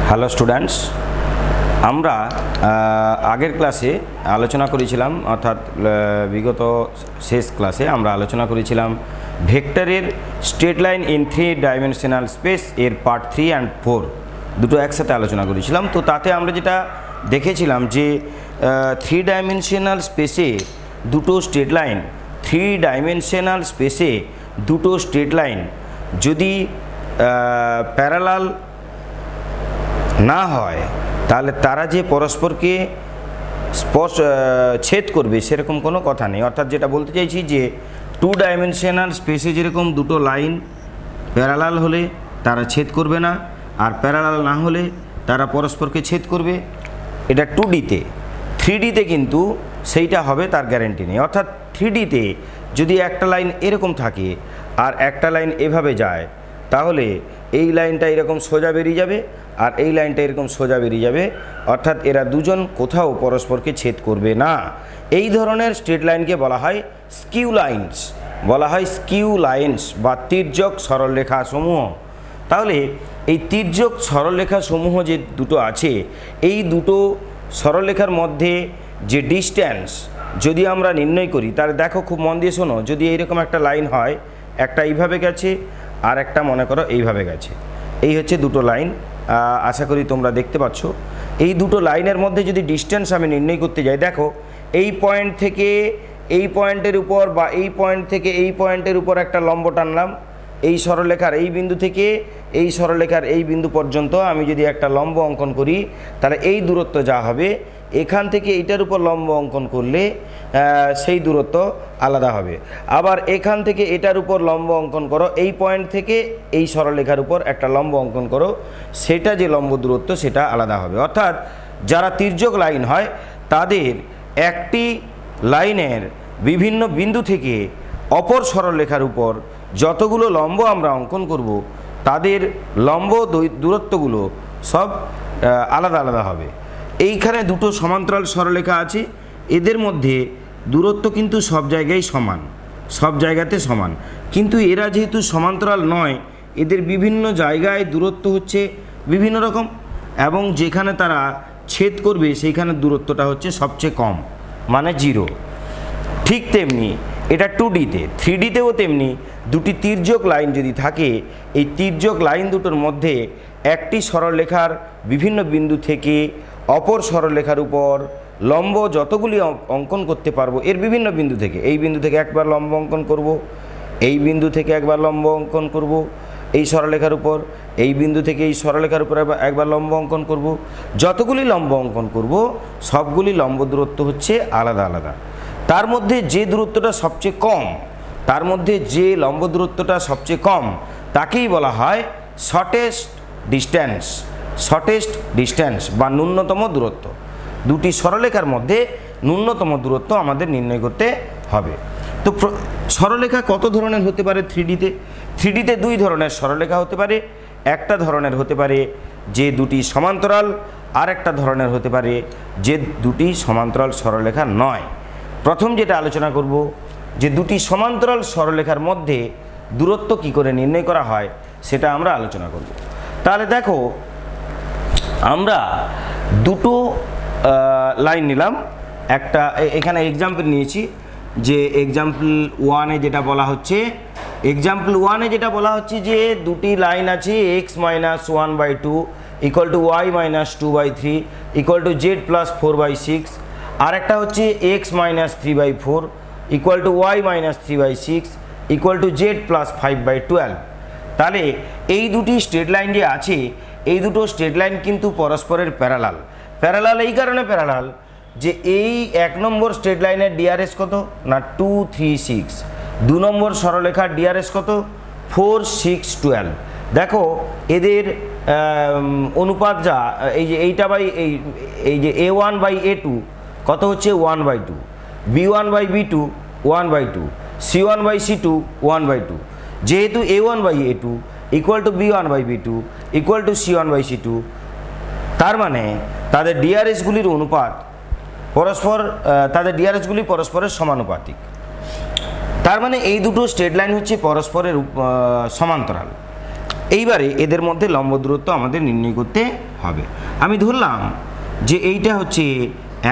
Hello students, আমরা আগের ক্লাসে আলোচনা করেছিলাম, অর্থাৎ বিগত শেষ ক্লাসে আমরা আলোচনা করেছিলাম ভেক্টরের straight line in 3 dimensional space এর পার্ট 3 অ্যান্ড 4 দুটো একসাথে আলোচনা করেছিলাম। তো তাতে আমরা যেটা দেখেছিলাম যে 3 ডাইমেনশনাল স্পেসে দুটো স্ট্রেট লাইন, 3 ডাইমেনশনাল স্পেসে দুটো স্ট্রেট লাইন যদি প্যারালাল না হয় তাহলে তারা যে পরস্পরকে ছেদ করবে সেরকম কোনো কথা নেই। অর্থাৎ যেটা বলতে চাইছি যে 2 ডাইমেনশনাল স্পেসে যেরকম দুটো লাইন প্যারালাল হলে তারা ছেদ করবে না, আর প্যারালাল না হলে তারা পরস্পরকে ছেদ করবে, এটা 2Dতে। 3Dতে কিন্তু সেইটা হবে তার গ্যারেন্টি নেই। অর্থাৎ 3Dতে যদি একটা লাইন এরকম থাকে আর একটা লাইন এভাবে যায়, তাহলে এই লাইনটা এরকম সোজা বেরিয়ে যাবে আর এই লাইনটা এরকম সোজা বেরিয়ে যাবে, অর্থাৎ এরা দুজন কোথাও পরস্পরকে ছেদ করবে না। এই ধরনের স্ট্রেট লাইনকে বলা হয় স্কিউ লাইনস, বলা হয় স্কিউ লাইনস বা তির্যক সরলরেখা সমূহ। তাহলে এই তির্যক সরলরেখা সমূহ যে দুটো আছে, এই দুটো সরলরেখার মধ্যে যে ডিস্ট্যান্স যদি আমরা নির্ণয় করি, তাহলে দেখো খুব মন দিয়ে শোনো, যদি এইরকম একটা লাইন হয়, একটা এইভাবে গেছে আর একটা মনে করো এইভাবে গেছে, এই হচ্ছে দুটো লাইন। আশা করি তোমরা দেখতে পাচ্ছ। এই দুটো লাইনের মধ্যে যদি ডিস্টেন্স আমি নির্ণয় করতে যাই, দেখো এই পয়েন্ট থেকে এই পয়েন্টের উপর বা এই পয়েন্ট থেকে এই পয়েন্টের উপর একটা লম্ব টানলাম, এই সরলরেখার এই বিন্দু থেকে এই সরলরেখার এই বিন্দু পর্যন্ত আমি যদি একটা লম্ব অঙ্কন করি, তাহলে এই দূরত্ব যা হবে, এখান থেকে এইটার উপর লম্ব অঙ্কন করলে সেই দূরত্ব আলাদা হবে। আবার এখান থেকে এটার উপর লম্ব অঙ্কন করো, এই পয়েন্ট থেকে এই সরলরেখার উপর একটা লম্ব অঙ্কন করো, সেটা যে লম্ব দূরত্ব সেটা আলাদা হবে। অর্থাৎ যারা তির্যক লাইন হয় তাদের একটি লাইনের বিভিন্ন বিন্দু থেকে অপর সরলরেখার উপর যতগুলো লম্ব আমরা অঙ্কন করব, তাদের লম্ব দূরত্বগুলো সব আলাদা আলাদা হবে। এইখানে দুটো সমান্তরাল সরলরেখা আছে, এদের মধ্যে দূরত্ব কিন্তু সব জায়গায় সমান, সব জায়গাতে সমান, কিন্তু এরা যেহেতু সমান্তরাল নয়, এদের বিভিন্ন জায়গায় দূরত্ব হচ্ছে বিভিন্ন রকম, এবং যেখানে তারা ছেদ করবে সেইখানে দূরত্বটা হচ্ছে সবচেয়ে কম, মানে 0। ঠিক তেমনি এটা 2Dতে, 3Dতেও তেমনি দুটি তির্যক লাইন যদি থাকে, এই তির্যক লাইন দুটোর মধ্যে একটি সরলরেখার বিভিন্ন বিন্দু থেকে অপর সরলরেখার উপর লম্ব যতগুলি অঙ্কন করতে পারবো, এর বিভিন্ন বিন্দু থেকে, এই বিন্দু থেকে একবার লম্ব অঙ্কন করব, এই বিন্দু থেকে একবার লম্ব অঙ্কন করব এই সরলরেখার উপর, এই বিন্দু থেকে এই সরলরেখার উপর একবার লম্ব অঙ্কন করব, যতগুলি লম্ব অঙ্কন করব সবগুলি লম্ব দূরত্ব হচ্ছে আলাদা আলাদা। তার মধ্যে যে দূরত্বটা সবচেয়ে কম, তার মধ্যে যে লম্ব দূরত্বটা সবচেয়ে কম, তাকেই বলা হয় শর্টেস্ট ডিস্ট্যান্স, শর্টেস্ট ডিস্ট্যান্স বা ন্যূনতম দূরত্ব। দুটি সরলরেখার মধ্যে ন্যূনতম দূরত্ব আমাদের নির্ণয় করতে হবে। তো সরলরেখা কত ধরনের হতে পারে 3Dতে? 3Dতে 2 ধরনের সরলরেখা হতে পারে। একটা ধরনের হতে পারে যে দুটি সমান্তরাল, আর একটা ধরনের হতে পারে যে দুটি সমান্তরাল সরলরেখা নয়। প্রথম যেটা আলোচনা করব, যে দুটি সমান্তরাল সরলরেখার মধ্যে দূরত্ব কি করে নির্ণয় করা হয় সেটা আমরা আলোচনা করব। তাহলে দেখো, আমরা দুটো লাইন নিলাম, একটা এখানে এক্সাম্পল নিয়েছি, যে এক্সাম্পল 1-এ যেটা বলা হচ্ছে, এক্সাম্পল 1-এ যেটা বলা হচ্ছে যে দুটি লাইন আছে x - 1/2 equal to y - 2/3 equal to z + 4/6, আর একটা হচ্ছে x - 3/4 equal to y - 3/6 equal to z + 5/12। তাহলে এই দুটি স্ট্রেট লাইন যে আছে, এই দুটো স্ট্রেট লাইন কিন্তু পরস্পরের প্যারালাল। প্যারালাল এই কারণে প্যারালাল যে এই 1 নম্বর স্ট্রেট লাইনের ডিআরএস কত না 2, 3, 6, 2 নম্বর সরলরেখার ডিআরএস কত 4, 6, 12। দেখো এদের অনুপাত যা, এই যে এইটা বাই এই যে A1/A2 কত হচ্ছে 1/2, B1/B2 1/2, C1/C2 1/2। যেহেতু A1/A2 equal to B1/B2 equal to C1/C2, তার মানে তাদের ডিআরএসগুলির অনুপাত পরস্পর, তাদের ডিআরএসগুলি পরস্পরের সমানুপাতিক। তার মানে এই দুটো স্ট্রেট লাইন হচ্ছে পরস্পরের সমান্তরাল। এইবারে এদের মধ্যে লম্ব দূরত্ব আমাদের নির্ণয় করতে হবে। আমি ধরলাম যে এইটা হচ্ছে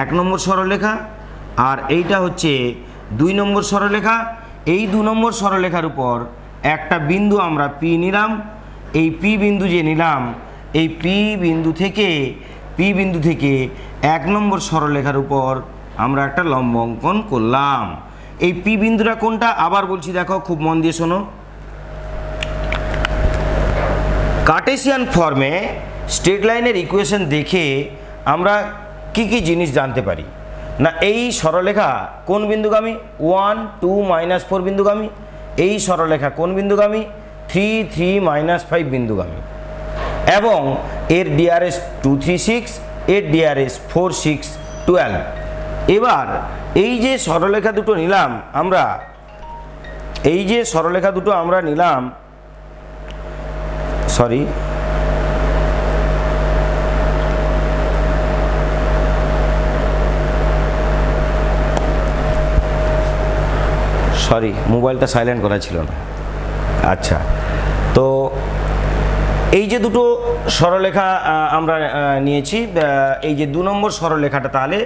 1 নম্বর সরলরেখা আর এইটা হচ্ছে 2 নম্বর সরলরেখা। এই 2 নম্বর সরলরেখার উপর একটা বিন্দু আমরা পি নিলাম। এই পি বিন্দু যে নিলাম, এই পি বিন্দু থেকে 1 নম্বর সরলরেখার উপর আমরা একটা লম্ব অঙ্কন করলাম। এই পি বিন্দুটা কোনটা আবার বলছি, দেখো খুব মন দিয়ে শোনো। কার্টেসিয়ান ফর্মে স্ট্রেট লাইনের ইকুয়েশন দেখে আমরা কি কি জিনিস জানতে পারি না, এই সরলরেখা কোন বিন্দুগামী? 1 2 -4 বিন্দুগামী। এই সরলরেখা কোন বিন্দুগামী? 3 3 -5 বিন্দুগামী। এবং এর ডিআরএস 2 3 6, এর ডিআরএস 4 6 12। এবার এই যে সরলরেখা দুটো নিলাম আমরা, সরি মোবাইলটা সাইলেন্ট করা ছিল না। আচ্ছা, তো এই যে দুটো সরলরেখা আমরা নিয়েছি, এই যে 2 নম্বর সরলরেখাটা তাহলে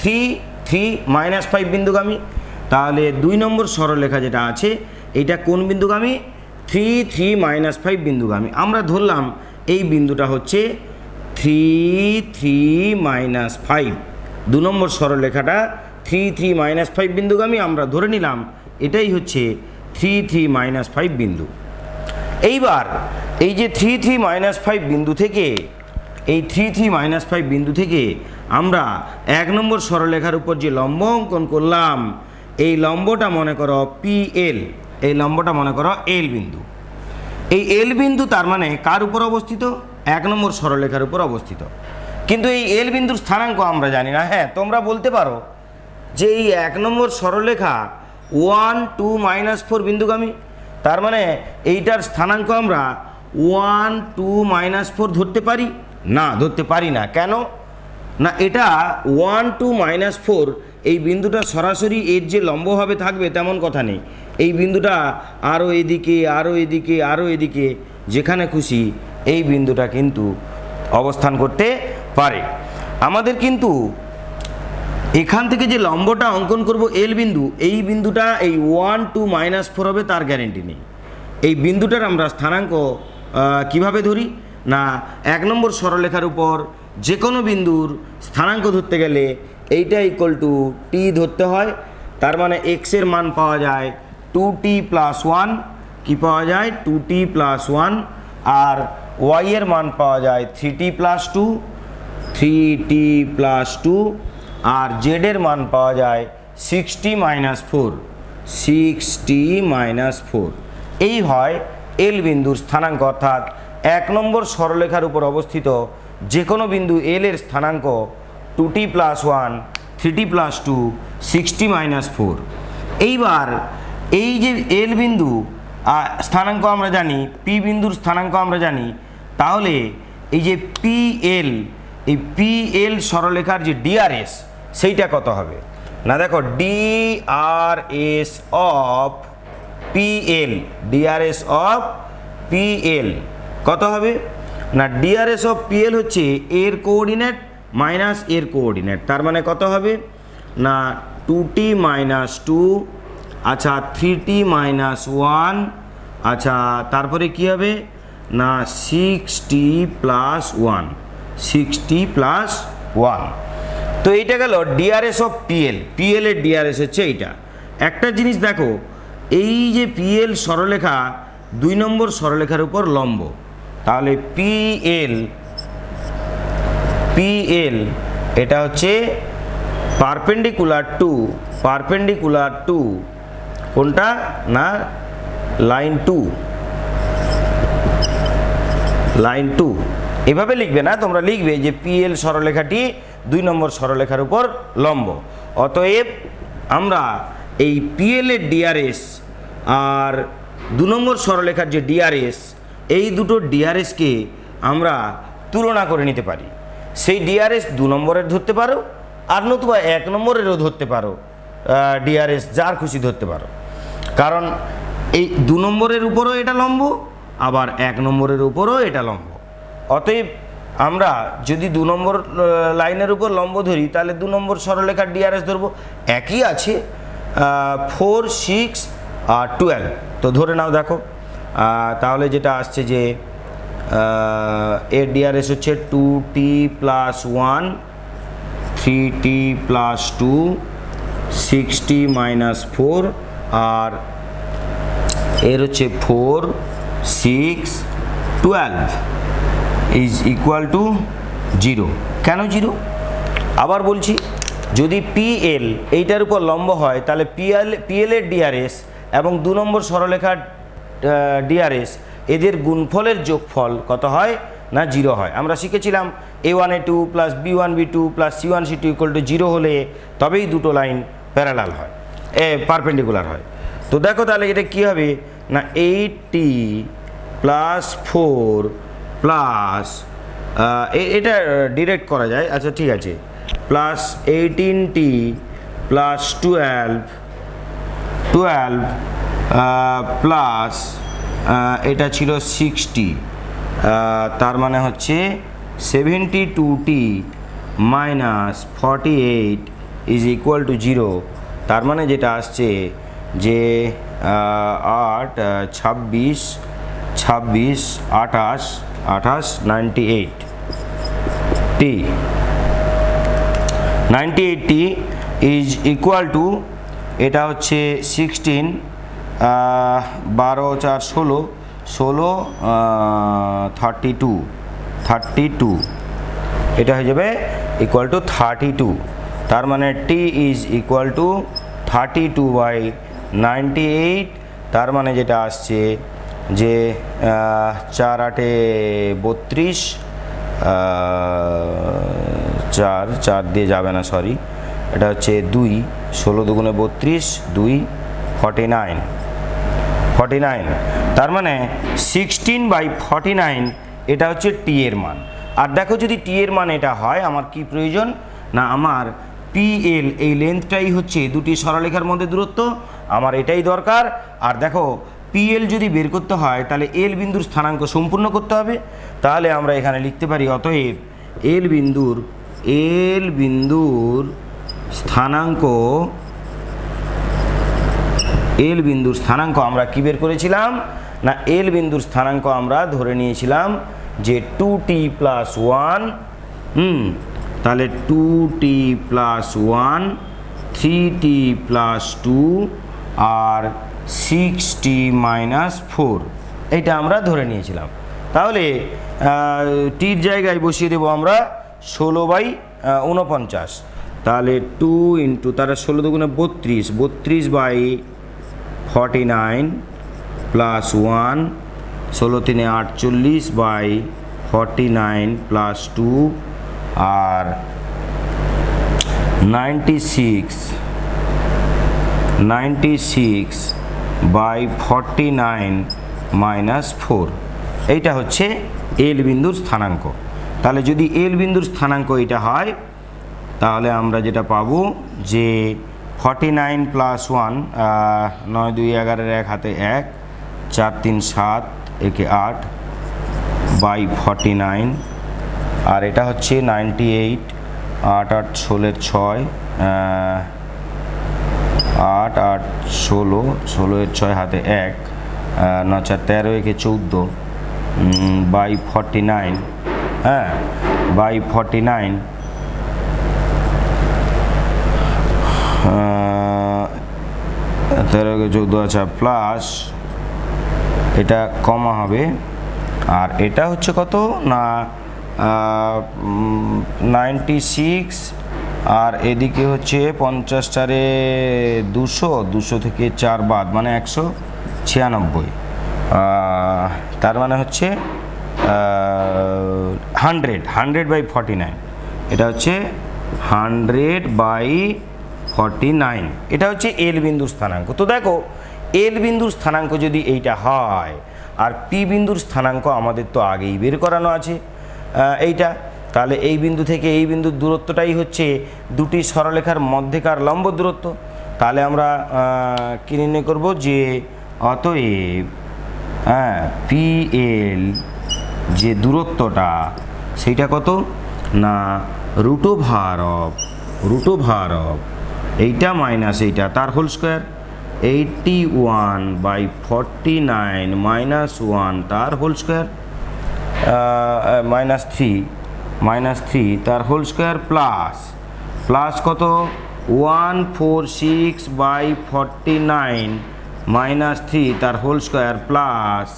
3 3 -5 বিন্দুগামী। তাহলে 2 নম্বর সরলরেখা যেটা আছে এইটা কোন বিন্দুগামী? 3 3 -5 বিন্দুগামী। আমরা ধরলাম এই বিন্দুটা হচ্ছে 3 3 -5। 2 নম্বর সরলরেখাটা 3 3 -5 বিন্দুগামী আমরা ধরে নিলাম এটাই হচ্ছে 3 3 -5 বিন্দু। এইবার এই যে 3 3 -5 বিন্দু থেকে, এই 3 3 -5 বিন্দু থেকে আমরা 1 নম্বর সরলরেখার উপর যে লম্ব অঙ্কন করলাম, এই লম্বটা মনে করো PL, এই লম্বটা মনে করো L বিন্দু। এই L বিন্দু তার মানে কার উপর অবস্থিত? 1 নম্বর সরলরেখার উপর অবস্থিত। কিন্তু এই L বিন্দুর স্থানাঙ্ক আমরা জানি না। হ্যাঁ, তোমরা বলতে পারো যে এই 1 নম্বর সরলরেখা 1 2 -4 বিন্দুগামী, তার মানে এইটার স্থানাঙ্ক আমরা 1 2 -4 ধরতে পারি না? ধরতে পারি না। কেন না? এটা 1 2 -4 এই বিন্দুটা সরাসরি এর যে লম্বভাবে থাকবে তেমন কথা নেই। এই বিন্দুটা আরও এদিকে, আরও এদিকে, আরও এদিকে, যেখানে খুশি এই বিন্দুটা কিন্তু অবস্থান করতে পারে। আমাদের কিন্তু এখান থেকে যে লম্বটা অঙ্কন করব এল বিন্দু, এই বিন্দুটা এই 1 2 -4 হবে তার গ্যারেন্টি নেই। এই বিন্দুটার আমরা স্থানাঙ্ক কিভাবে ধরি না, 1 নম্বর সরলরেখার উপর যে কোনো বিন্দুর স্থানাঙ্ক ধরতে গেলে এইটা = t ধরতে হয়। তার মানে x এর মান পাওয়া যায় 2t + 1, কি পাওয়া যায়? 2t + 1। আর y এর মান পাওয়া যায় 3t + 2, 3t + 2। আর z এর মান পাওয়া যায় 6t - 4, 6t - 4। এই হয় এল বিন্দুর স্থানাঙ্ক, অর্থাৎ 1 নম্বর সরলরেখার উপর অবস্থিত যে কোনো বিন্দু এল এর স্থানাঙ্ক 2t + 1, 3t + 2, 6t - 4। এইবার এই যে এল বিন্দু স্থানাঙ্ক আমরা জানি, পি বিন্দুর স্থানাঙ্ক আমরা জানি, তাহলে এই যে PL, এই PL সরলরেখার যে ডিআরএস সেইটা কত হবে না? দেখো DRS of PL, DRS of PL কত হবে না? ডিআরএস অফ PL হচ্ছে এর কোঅর্ডিনেট মাইনাস এর কোঅর্ডিনেট। তার মানে কত হবে না 2t - 2, আচ্ছা 3t - 1, আচ্ছা তারপরে কি হবে না 6t + 1, 6t + 1। তো এইটা গেল ডিআরএস অফ PL। PL এর ডিআরএস হচ্ছে এইটা। একটা জিনিস দেখো, এই যে PL সরলরেখা 2 নম্বর সরলরেখার উপর লম্ব, তাহলে PL এটা হচ্ছে পারপেন্ডিকুলার টু কোনটা না লাইন 2, লাইন 2। এভাবে লিখবে না, তোমরা লিখবে যে PL সরলরেখাটি 2 নম্বর সরলরেখার উপর লম্ব। অতএব আমরা এই PL এর ডিআরএস আর 2 নম্বর সরলরেখার যে ডিআরএস, এই দুটো ডিআরএসকে আমরা তুলনা করে নিতে পারি। সেই ডিআরএস 2 নম্বরের ধরতে পারো, আর নতুবা 1 নম্বরেরও ধরতে পারো, ডিআরএস যার খুশি ধরতে পারো। কারণ এই 2 নম্বরের উপরও এটা লম্ব, আবার 1 নম্বরের উপরও এটা লম্ব। অতএব আমরা যদি 2 নম্বর লাইনের উপর লম্ব ধরি তাহলে 2 নম্বর সরলরেখার ডিআরএস ধরবো, একই আছে 4, 6 আর 12। তো ধরে নাও, দেখো তাহলে যেটা আসছে যে এর ডিআরএস হচ্ছে 2t + 1, 3t + 2, 6t - 4, আর এর হচ্ছে 4, 6, 12 ইজ ইকুয়াল টু 0। কেন 0? আবার বলছি, যদি পিএল এইটার উপর লম্ব হয় তাহলে পিএল এর ডিআরএস এবং 2 নম্বর সরলরেখার ডিআরএস এদের গুণফলের যোগফল কত হয় না 0 হয়। আমরা শিখেছিলাম a1a2 + b1b2 + c1c2 = 0 হলে তবেই দুটো লাইন প্যারালাল হয়, পারপেন্ডিকুলার হয়। তো দেখো তাহলে এটা কি হবে না 8t + 4 প্লাস এটা ডিরেক্ট করা যায়, আচ্ছা ঠিক আছে, প্লাস 18t + 12 প্লাস এটা ছিল 60, তার মানে হচ্ছে 72t - 48 ইজ ইকুয়াল টু 0। তার মানে যেটা আসছে যে 8, 26, 28, 98t ইজ ইকুয়াল টু, এটা হচ্ছে 16, 12, 4, 16, 32, এটা হয়ে যাবে ইকুয়াল টু 32। তার মানে t ইজ ইকুয়াল টু 32/98। তার মানে যেটা আসছে যে 4, 8, 32, 4 দিয়ে যাবে না, সরি, এটা হচ্ছে 2, 16 দুগুণে 32, 2, 49। তার মানে 16/49 এটা হচ্ছে টি এর মান। আর দেখো যদি টি এর মান এটা হয়, আমার কি প্রয়োজন না আমার পিএল এই লেন্থটাই হচ্ছে দুটি সরলরেখার মধ্যে দূরত্ব, আমার এটাই দরকার। আর দেখো পিএল যদি বের করতে হয় তাহলে এল বিন্দুর স্থানাঙ্ক সম্পূর্ণ করতে হবে। তাহলে আমরা এখানে লিখতে পারি অতএব এল বিন্দুর স্থানাঙ্ক আমরা কি বের করেছিলাম না এল বিন্দুর স্থানাঙ্ক আমরা ধরে নিয়েছিলাম যে 2t + 1, তাহলে 2t + 1, 3t + 2 আর 6t - 4, এইটা আমরা ধরে নিয়েছিলাম। তাহলে টির জায়গায় বসিয়ে দেবো আমরা 16/49। তাহলে 2 ইন্টু তারা 16 দুগুণে 32, 32/49 প্লাস 1, 16 3 48/49 প্লাস 2 আর 96/49 - 4, এইটা হচ্ছে এল বিন্দুর স্থানাঙ্ক। তাহলে যদি এল বিন্দুর স্থানাঙ্ক এটা হয় তাহলে আমরা যেটা পাবো যে 49 + 1, 9 2 11 1 হাতে 1, 4 3 7 একে 8/49 আর এটা হচ্ছে 98, 8 8 16 6, 8 8 16, 16 6 হাতে 1, 9 4 13 একে 14/49, হ্যাঁ, /49 13 কে 14, আচ্ছা, প্লাস এটা কমা হবে আর এটা হচ্ছে কত না 96 আর এদিকে হচ্ছে 50 200 থেকে 4 বাদ মানে 196, তার মানে হচ্ছে 100/49, এটা হচ্ছে 100/49, এটা হচ্ছে এল বিন্দুর স্থানাঙ্ক। তো দেখো এল বিন্দুর স্থানাঙ্ক যদি এইটা হয় আর পি বিন্দুর স্থানাঙ্ক আমাদের তো আগেই বের করানো আছে এইটা, তাহলে এই বিন্দু থেকে এই বিন্দুর দূরত্বটাই হচ্ছে দুটি সরলরেখার মধ্যেকার লম্ব দূরত্ব। তাহলে আমরা কি নির্ণয় করব যে অতএব হ্যাঁ, PL যে দূরত্বটা সেইটা কত না রুট ওভার অফ এইটা মাইনাস এইটা তার হোল স্কোয়ার 81/49 -1 তার হোল স্কোয়ার -3 তার হোল স্কোয়ার প্লাস কত 146/49 -3 তার হোল স্কোয়ার প্লাস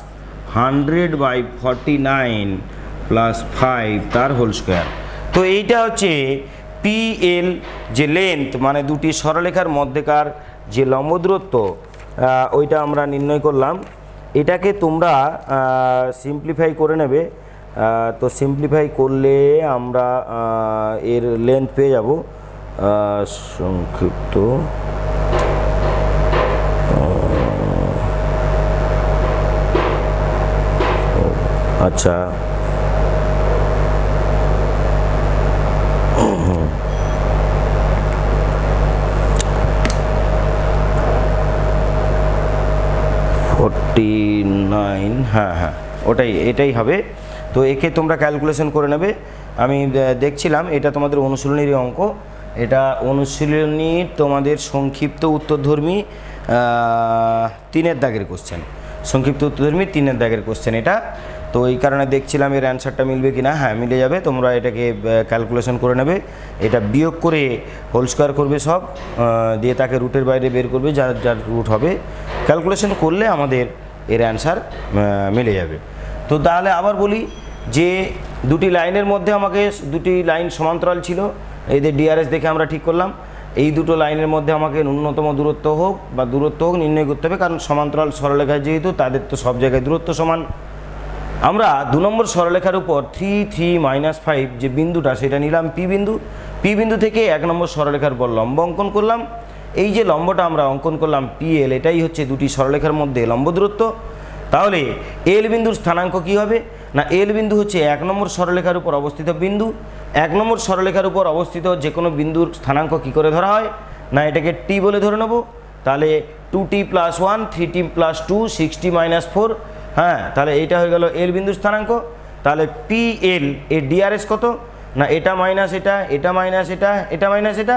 100/49 + 5 তার হোল স্কোয়ার। তো এইটা হচ্ছে PL যে লেন্থ মানে দুটি সরলরেখার মধ্যেকার যে লম্ব দূরত্ব ওইটা আমরা নির্ণয় করলাম। এটাকে তোমরা সিম্পলিফাই করে নেবে। তো সিম্পলিফাই করলে আমরা এর লেন্থ পেয়ে যাব সংক্ষিপ্ত আচ্ছা হ্যাঁ এটাই হবে। তো একে তোমরা ক্যালকুলেশন করে নেবে। আমি দেখছিলাম এটা তোমাদের অনুশীলনীর অঙ্ক, এটা অনুশীলনীর তোমাদের সংক্ষিপ্ত উত্তরধর্মী 3-এর দাগের কোশ্চেন, সংক্ষিপ্ত উত্তরধর্মী 3-এর দাগের কোশ্চেন এটা। তো এই কারণে দেখছিলাম এর অ্যান্সারটা মিলবে কি না। হ্যাঁ, মিলে যাবে। তোমরা এটাকে ক্যালকুলেশন করে নেবে। এটা বিয়োগ করে হোল স্কোয়ার করবে সব, দিয়ে তাকে রুটের বাইরে বের করবে, যার রুট হবে। ক্যালকুলেশন করলে আমাদের এর অ্যান্সার মিলে যাবে। তো তাহলে আবার বলি যে দুটি লাইনের মধ্যে আমাকে দুটি লাইন সমান্তরাল ছিল, এদের ডিআরএস দেখে আমরা ঠিক করলাম এই দুটো লাইনের মধ্যে আমাকে ন্যূনতম দূরত্ব হোক নির্ণয় করতে হবে, কারণ সমান্তরাল সরলরেখা যেহেতু তাদের তো সব জায়গায় দূরত্ব সমান। আমরা 2 নম্বর সরলরেখার উপর 3 5 যে বিন্দুটা সেটা নিলাম পি বিন্দু থেকে 1 নম্বর সরলরেখার উপর লম্ব অঙ্কন করলাম। এই যে লম্বটা আমরা অঙ্কন করলাম PL, এটাই হচ্ছে দুটি সরলরেখার মধ্যে লম্ব দূরত্ব। তাহলে এল বিন্দুর স্থানাঙ্ক কি হবে না, এল বিন্দু হচ্ছে 1 নম্বর সরলরেখার উপর অবস্থিত বিন্দু। 1 নম্বর সরলরেখার উপর অবস্থিত যে কোনো বিন্দুর স্থানাঙ্ক কি করে ধরা হয় না, এটাকে T বলে ধরে নেব। তাহলে 2T + 1 3T + 2 6T - 4। হ্যাঁ, তাহলে এইটা হয়ে গেল এল বিন্দুর স্থানাঙ্ক। তাহলে PL এর ডিআরএস কত না, এটা মাইনাস এটা মাইনাস এটা মাইনাস এটা,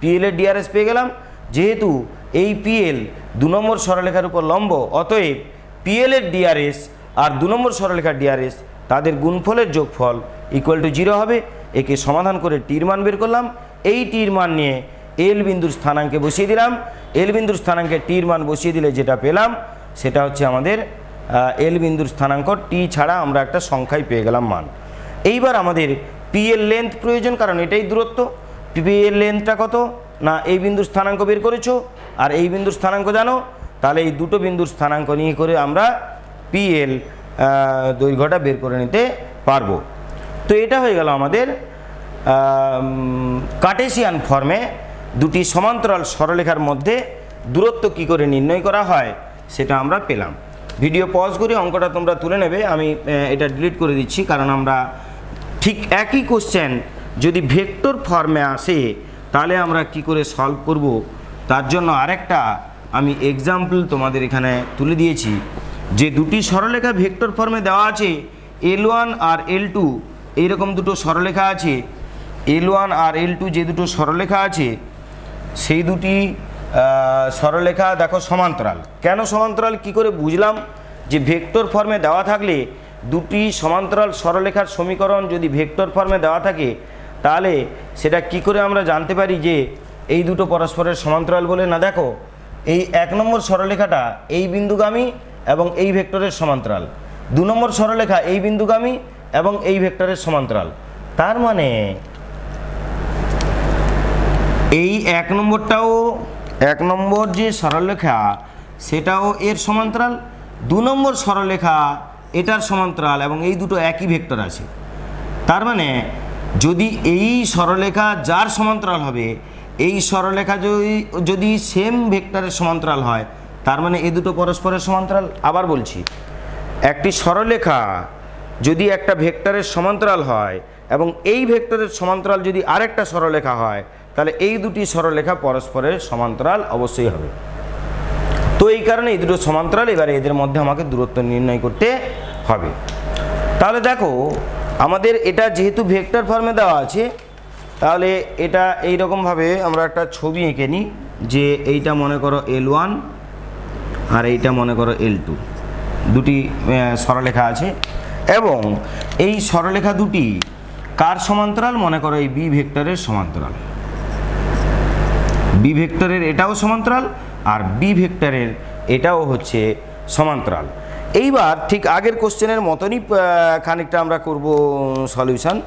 PL এর ডিআরএস পেয়ে গেলাম। যেহেতু এই PL 2 নম্বর সরলরেখার উপর লম্ব, অতএব PL এর ডিআরএস আর 2 নম্বর সরলরেখার ডিআরএস তাদের গুণফলের যোগফল = 0 হবে। একে সমাধান করে টির মান বের করলাম। এই টির মান নিয়ে এল বিন্দুর স্থানাঙ্কে বসিয়ে দিলাম। এল বিন্দুর স্থানাঙ্কে টির মান বসিয়ে দিলে যেটা পেলাম সেটা হচ্ছে আমাদের এল বিন্দুর স্থানাঙ্ক। টি ছাড়া আমরা একটা সংখ্যায় পেয়ে গেলাম মান। এইবার আমাদের PL লেন্থ প্রয়োজন, কারণ এটাই দূরত্ব। PL লেন্থটা কত না, এই বিন্দুর স্থানাঙ্ক বের করেছো আর এই বিন্দুর স্থানাঙ্ক জানো, তাহলে এই দুটো বিন্দুর স্থানাঙ্ক নিয়ে করে আমরা PL দৈর্ঘ্যটা বের করে নিতে পারবো। তো এটা হয়ে গেল আমাদের কার্টেসিয়ান ফর্মে দুটি সমান্তরাল সরলরেখার মধ্যে দূরত্ব কি করে নির্ণয় করা হয় সেটা আমরা পেলাম। ভিডিও পজ করে অঙ্কটা তোমরা তুলে নেবে। আমি এটা ডিলিট করে দিচ্ছি, কারণ আমরা ঠিক একই কোশ্চেন যদি ভেক্টর ফর্মে আসে তাহলে আমরা কি করে সলভ করব, তার জন্য আরেকটা আমি এক্সাম্পল তোমাদের এখানে তুলে দিয়েছি। যে দুটি সরলরেখা ভেক্টর ফর্মে দেওয়া আছে, L1 আর L2 এইরকম দুটো সরলরেখা আছে। L1 আর L2 যে দুটো সরলরেখা আছে সেই দুটি সরলরেখা দেখো সমান্তরাল। কেন সমান্তরাল কি করে বুঝলাম, যে ভেক্টর ফর্মে দেওয়া থাকলে দুটি সমান্তরাল সরলরেখার সমীকরণ যদি ভেক্টর ফর্মে দেওয়া থাকে তাহলে সেটা কি করে আমরা জানতে পারি যে এই দুটো পরস্পরের সমান্তরাল বলে। না, দেখো এই 1 নম্বর সরলরেখাটা এই বিন্দুগামী এবং এই ভেক্টরের সমান্তরাল, 2 নম্বর সরলরেখা এই বিন্দুগামী এবং এই ভেক্টরের সমান্তরাল। তার মানে এই 1 নম্বর যে সরলরেখা সেটাও এর সমান্তরাল, 2 নম্বর সরলরেখা এটার সমান্তরাল, এবং এই দুটো একই ভেক্টর আছে। তার মানে যদি এই সরলরেখা যার সমান্তরাল হবে, এই সরলরেখা যদি সেম ভেক্টরের সমান্তরাল হয়, তার মানে এই দুটো পরস্পরের সমান্তরাল। আবার বলছি, একটি সরলরেখা যদি একটা ভেক্টরের সমান্তরাল হয় এবং এই ভেক্টরের সমান্তরাল যদি আরেকটা সরলরেখা হয়, তাহলে এই দুটি সরলরেখা পরস্পরের সমান্তরাল অবশ্যই হবে। তো এই কারণে এই দুটো সমান্তরাল, এবারে এদের মধ্যে আমাকে দূরত্ব নির্ণয় করতে হবে। তাহলে দেখো আমাদের এটা যেহেতু ভেক্টর ফর্মে দেওয়া আছে, তাহলে এটা এইরকমভাবে আমরা একটা ছবি এঁকে নিই যে এইটা মনে করো L1 আর এইটা মনে করো L2, দুটি সরলরেখা আছে এবং এই সরলরেখা দুটি কার সমান্তরাল? মনে করো এই বি ভেক্টরের সমান্তরাল। বি ভেক্টরের এটাও সমান্তরাল আর বি ভেক্টরের এটাও হচ্ছে সমান্তরাল। এইবার ঠিক আগের কোশ্চেনের মতনই খানিকটা আমরা করব সলিউশন।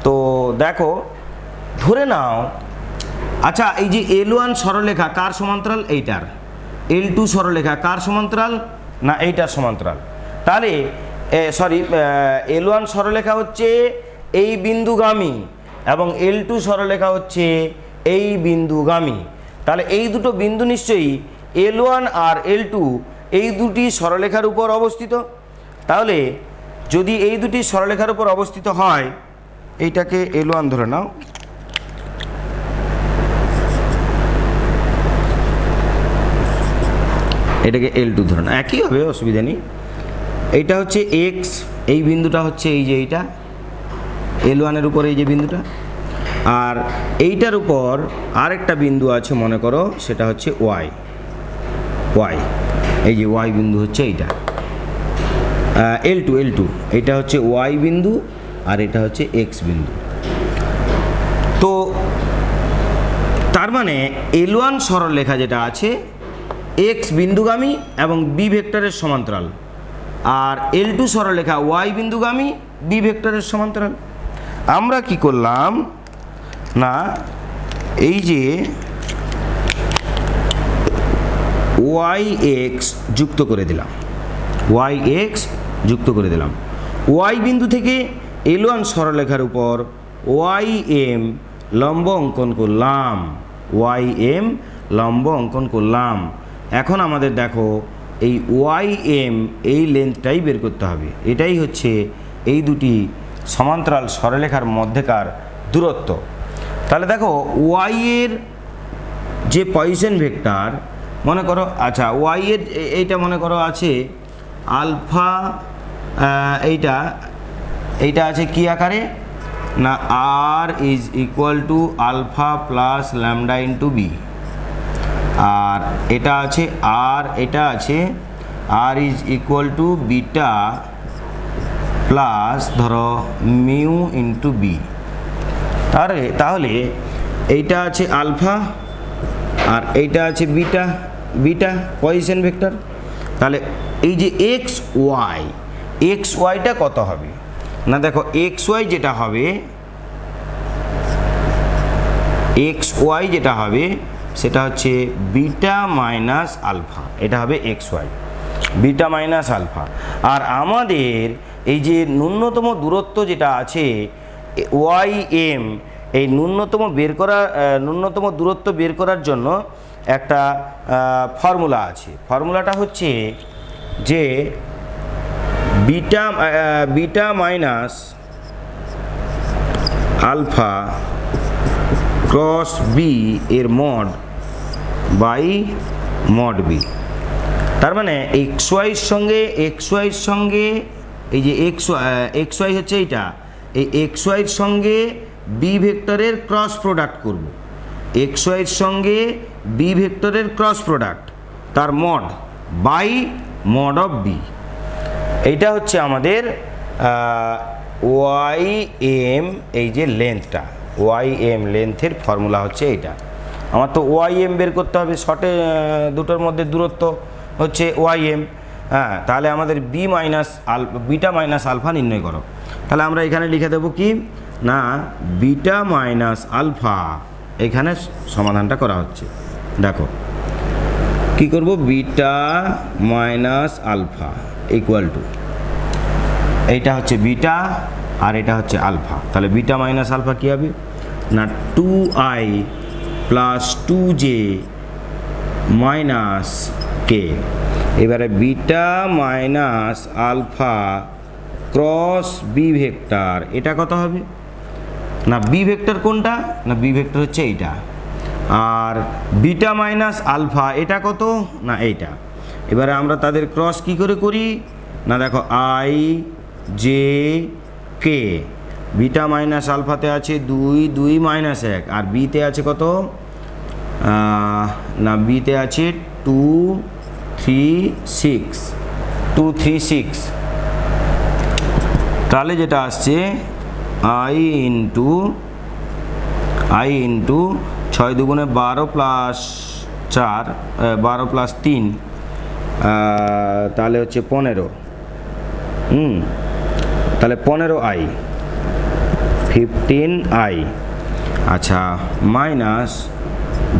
তো দেখো ধরে নাও, আচ্ছা এই যে L1 সরলরেখা কার সমান্তরাল? এইটার। L2 সরলরেখা কার সমান্তরাল? না এইটার সমান্তরাল। তাহলে L1 সরলরেখা হচ্ছে এই বিন্দুগামী এবং L2 সরলরেখা হচ্ছে এই বিন্দুগামী। তাহলে এই দুটো বিন্দু নিশ্চয়ই L1 আর L2 এই দুটি সরলরেখার উপর অবস্থিত। তাহলে যদি এই দুটি সরলরেখার উপর অবস্থিত হয়, এইটাকে L1 ধরে নাও, এটাকে L2 ধরে নাও, একই হবে, অসুবিধা নেই। এইটা হচ্ছে X, এই বিন্দুটা হচ্ছে এই যে এইটা L1-এর উপর এই যে বিন্দুটা, আর এইটার উপর আরেকটা বিন্দু আছে মনে করো, সেটা হচ্ছে Y, এই যে Y বিন্দু হচ্ছে এইটা L2, এইটা হচ্ছে Y বিন্দু আর এটা হচ্ছে X বিন্দু। তো তার মানে L1 সরলরেখা যেটা আছে X বিন্দুগামী এবং বি ভেক্টরের সমান্তরাল, আর L2 সরলরেখা Y বিন্দুগামী বি ভেক্টরের সমান্তরাল। আমরা কি করলাম না, এই যে YX যুক্ত করে দিলাম, Y বিন্দু থেকে L1 সরলরেখার উপর YM লম্ব অঙ্কন করলাম, এখন আমাদের দেখো এই YM এই লেন্থটাই বের করতে হবে। এটাই হচ্ছে এই দুটি সমান্তরাল সরলরেখার মধ্যেকার দূরত্ব। তাহলে দেখো Y এর যে পজিশন ভেক্টর মনে করো, আচ্ছা Y এর এইটা মনে করো আছে আলফা, এইটা আছে কি আকারে না R is equal to alpha plus lambda into B, আর এটা আছে এটা আছে R is equal to beta plus ধরো মিউ ইন্টু বি। তাহলে এইটা আছে আলফা আর এইটা আছে বিটা পজিশন ভেক্টর। তাহলে এই যে এক্স ওয়াইটা কত হবে না, দেখো এক্স ওয়াই যেটা হবে সেটা হচ্ছে বিটা মাইনাস আলফা, এটা হবে X Y, beta minus alpha. আর আমাদের এই যে ন্যূনতম দূরত্ব যেটা আছে YM, এই ন্যূনতম দূরত্ব বের করার জন্য একটা ফর্মুলা আছে। ফর্মুলাটা হচ্ছে যে beta minus alpha cross B এর মড বাই মড বি। তার মানে এক্স ওয়াইয়ের সঙ্গে এই যে এক্স ওয়াই হচ্ছে এইটা, এই এক্স ওয়াইয়ের সঙ্গে বি ভেক্টরের ক্রস প্রোডাক্ট করব, এক্স ওয়াইয়ের সঙ্গে বি ভেক্টরের ক্রস প্রোডাক্ট তার mod by mod of B. এইটা হচ্ছে আমাদের YM, এই যে লেন্থটা YM লেন্থের ফর্মুলা হচ্ছে এইটা। আমার তো YM বের করতে হবে, শর্টে দুটোর মধ্যে দূরত্ব হচ্ছে YM। হ্যাঁ, তাহলে আমাদের বিটা মাইনাস আলফা নির্ণয় করো। তাহলে আমরা এখানে লিখে দেবো কি না বিটা মাইনাস আলফা, এখানে সমাধানটা করা হচ্ছে। দেখো কি করব, beta minus alpha equal to, এইটা হচ্ছে বিটা আর এটা হচ্ছে আলফা। তাহলে বিটা মাইনাস আলফা কী হবে না 2i plus 2j minus k. এবারে beta minus alpha cross B vector, এটা কত হবে না বি ভেক্টর কোনটা না বি ভেক্টর হচ্ছে এইটা, আর বিটা মাইনাস আলফা এটা কত না এইটা। এবারে আমরা তাদের ক্রস কি করে করি না, দেখো I J K, beta minus আলফাতে আছে 2 2 মাইনাস 1, আর বিতে আছে কত না, বিতে আছে 2 3 6, 2 3 6। তাহলে যেটা আসছে আই ইন্টু 6 দুগুণে 12 প্লাস 4, 12 প্লাস 3, তাহলে হচ্ছে 15, তাহলে 15i, 15i। আচ্ছা, মাইনাস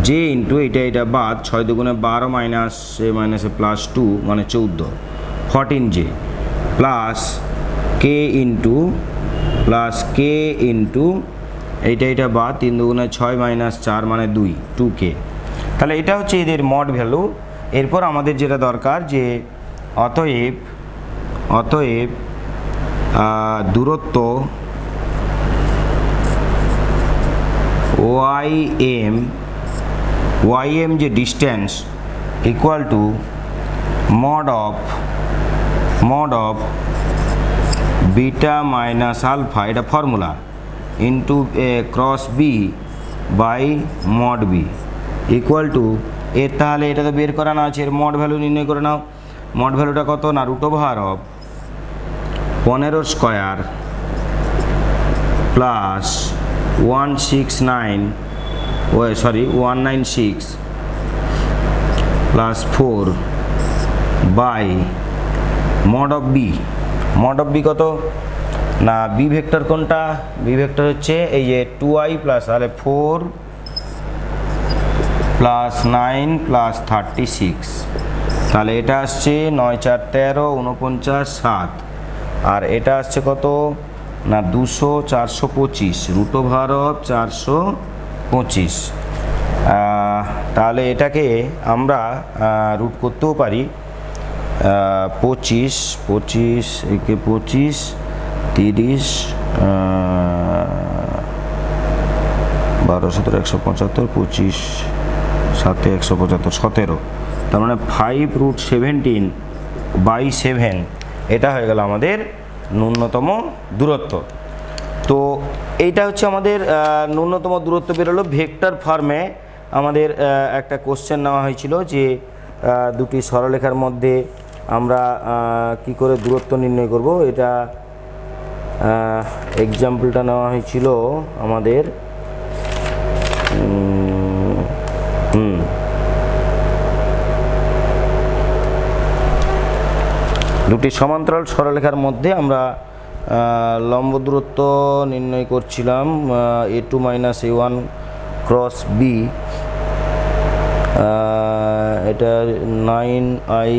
জে ইন্টু এটা বাদ, 6 দুগুণে 12 মাইনাস মাইনাসে প্লাস 2 মানে 14, 14j প্লাস কে ইন্টু এইটা বাদ, 3 দুগুণে 6 মাইনাস 4 মানে 2k। তাহলে এটা হচ্ছে এদের মড ভ্যালু। এরপর আমাদের যেটা দরকার যে অতএব দূরত্ব ym যে distance equal to mod of beta minus alpha, এটা formula, into cross B by mod B equal to এর, তাহলে এটা তো বের করানো আছে, এর মড ভ্যালু নির্ণয় করে নাও। মড ভ্যালুটা কত না, √অফ 15 square plus 196 plus 4 by mod of B কত না, বি ভেক্টর কোনটা, বি ভেক্টর হচ্ছে এই যে 2i প্লাস, তাহলে 4 প্লাস 9 প্লাস 36, তাহলে এটা আসছে 9 4 13 49 7, আর এটা আসছে কত না 200 425, √অফ 425। তাহলে এটাকে আমরা রুট করতেও পারি 25 একে 25 30 12 17 175 25 7 175 17, তার মানে 5√17/7, এটা হয়ে গেল আমাদের ন্যূনতম দূরত্ব। তো এইটা হচ্ছে আমাদের ন্যূনতম দূরত্ব বেরোলো। ভেক্টর ফর্মে আমাদের একটা কোশ্চেন নেওয়া হয়েছিল যে দুটি সরলরেখার মধ্যে আমরা কি করে দূরত্ব নির্ণয় করব, এটা এক্সাম্পলটা নেওয়া হয়েছিল আমাদের দুটি সমান্তরাল সরলরেখার মধ্যে আমরা লম্ব দূরত্ব নির্ণয় করছিলাম a2 - a1 ক্রস b, এটা 9i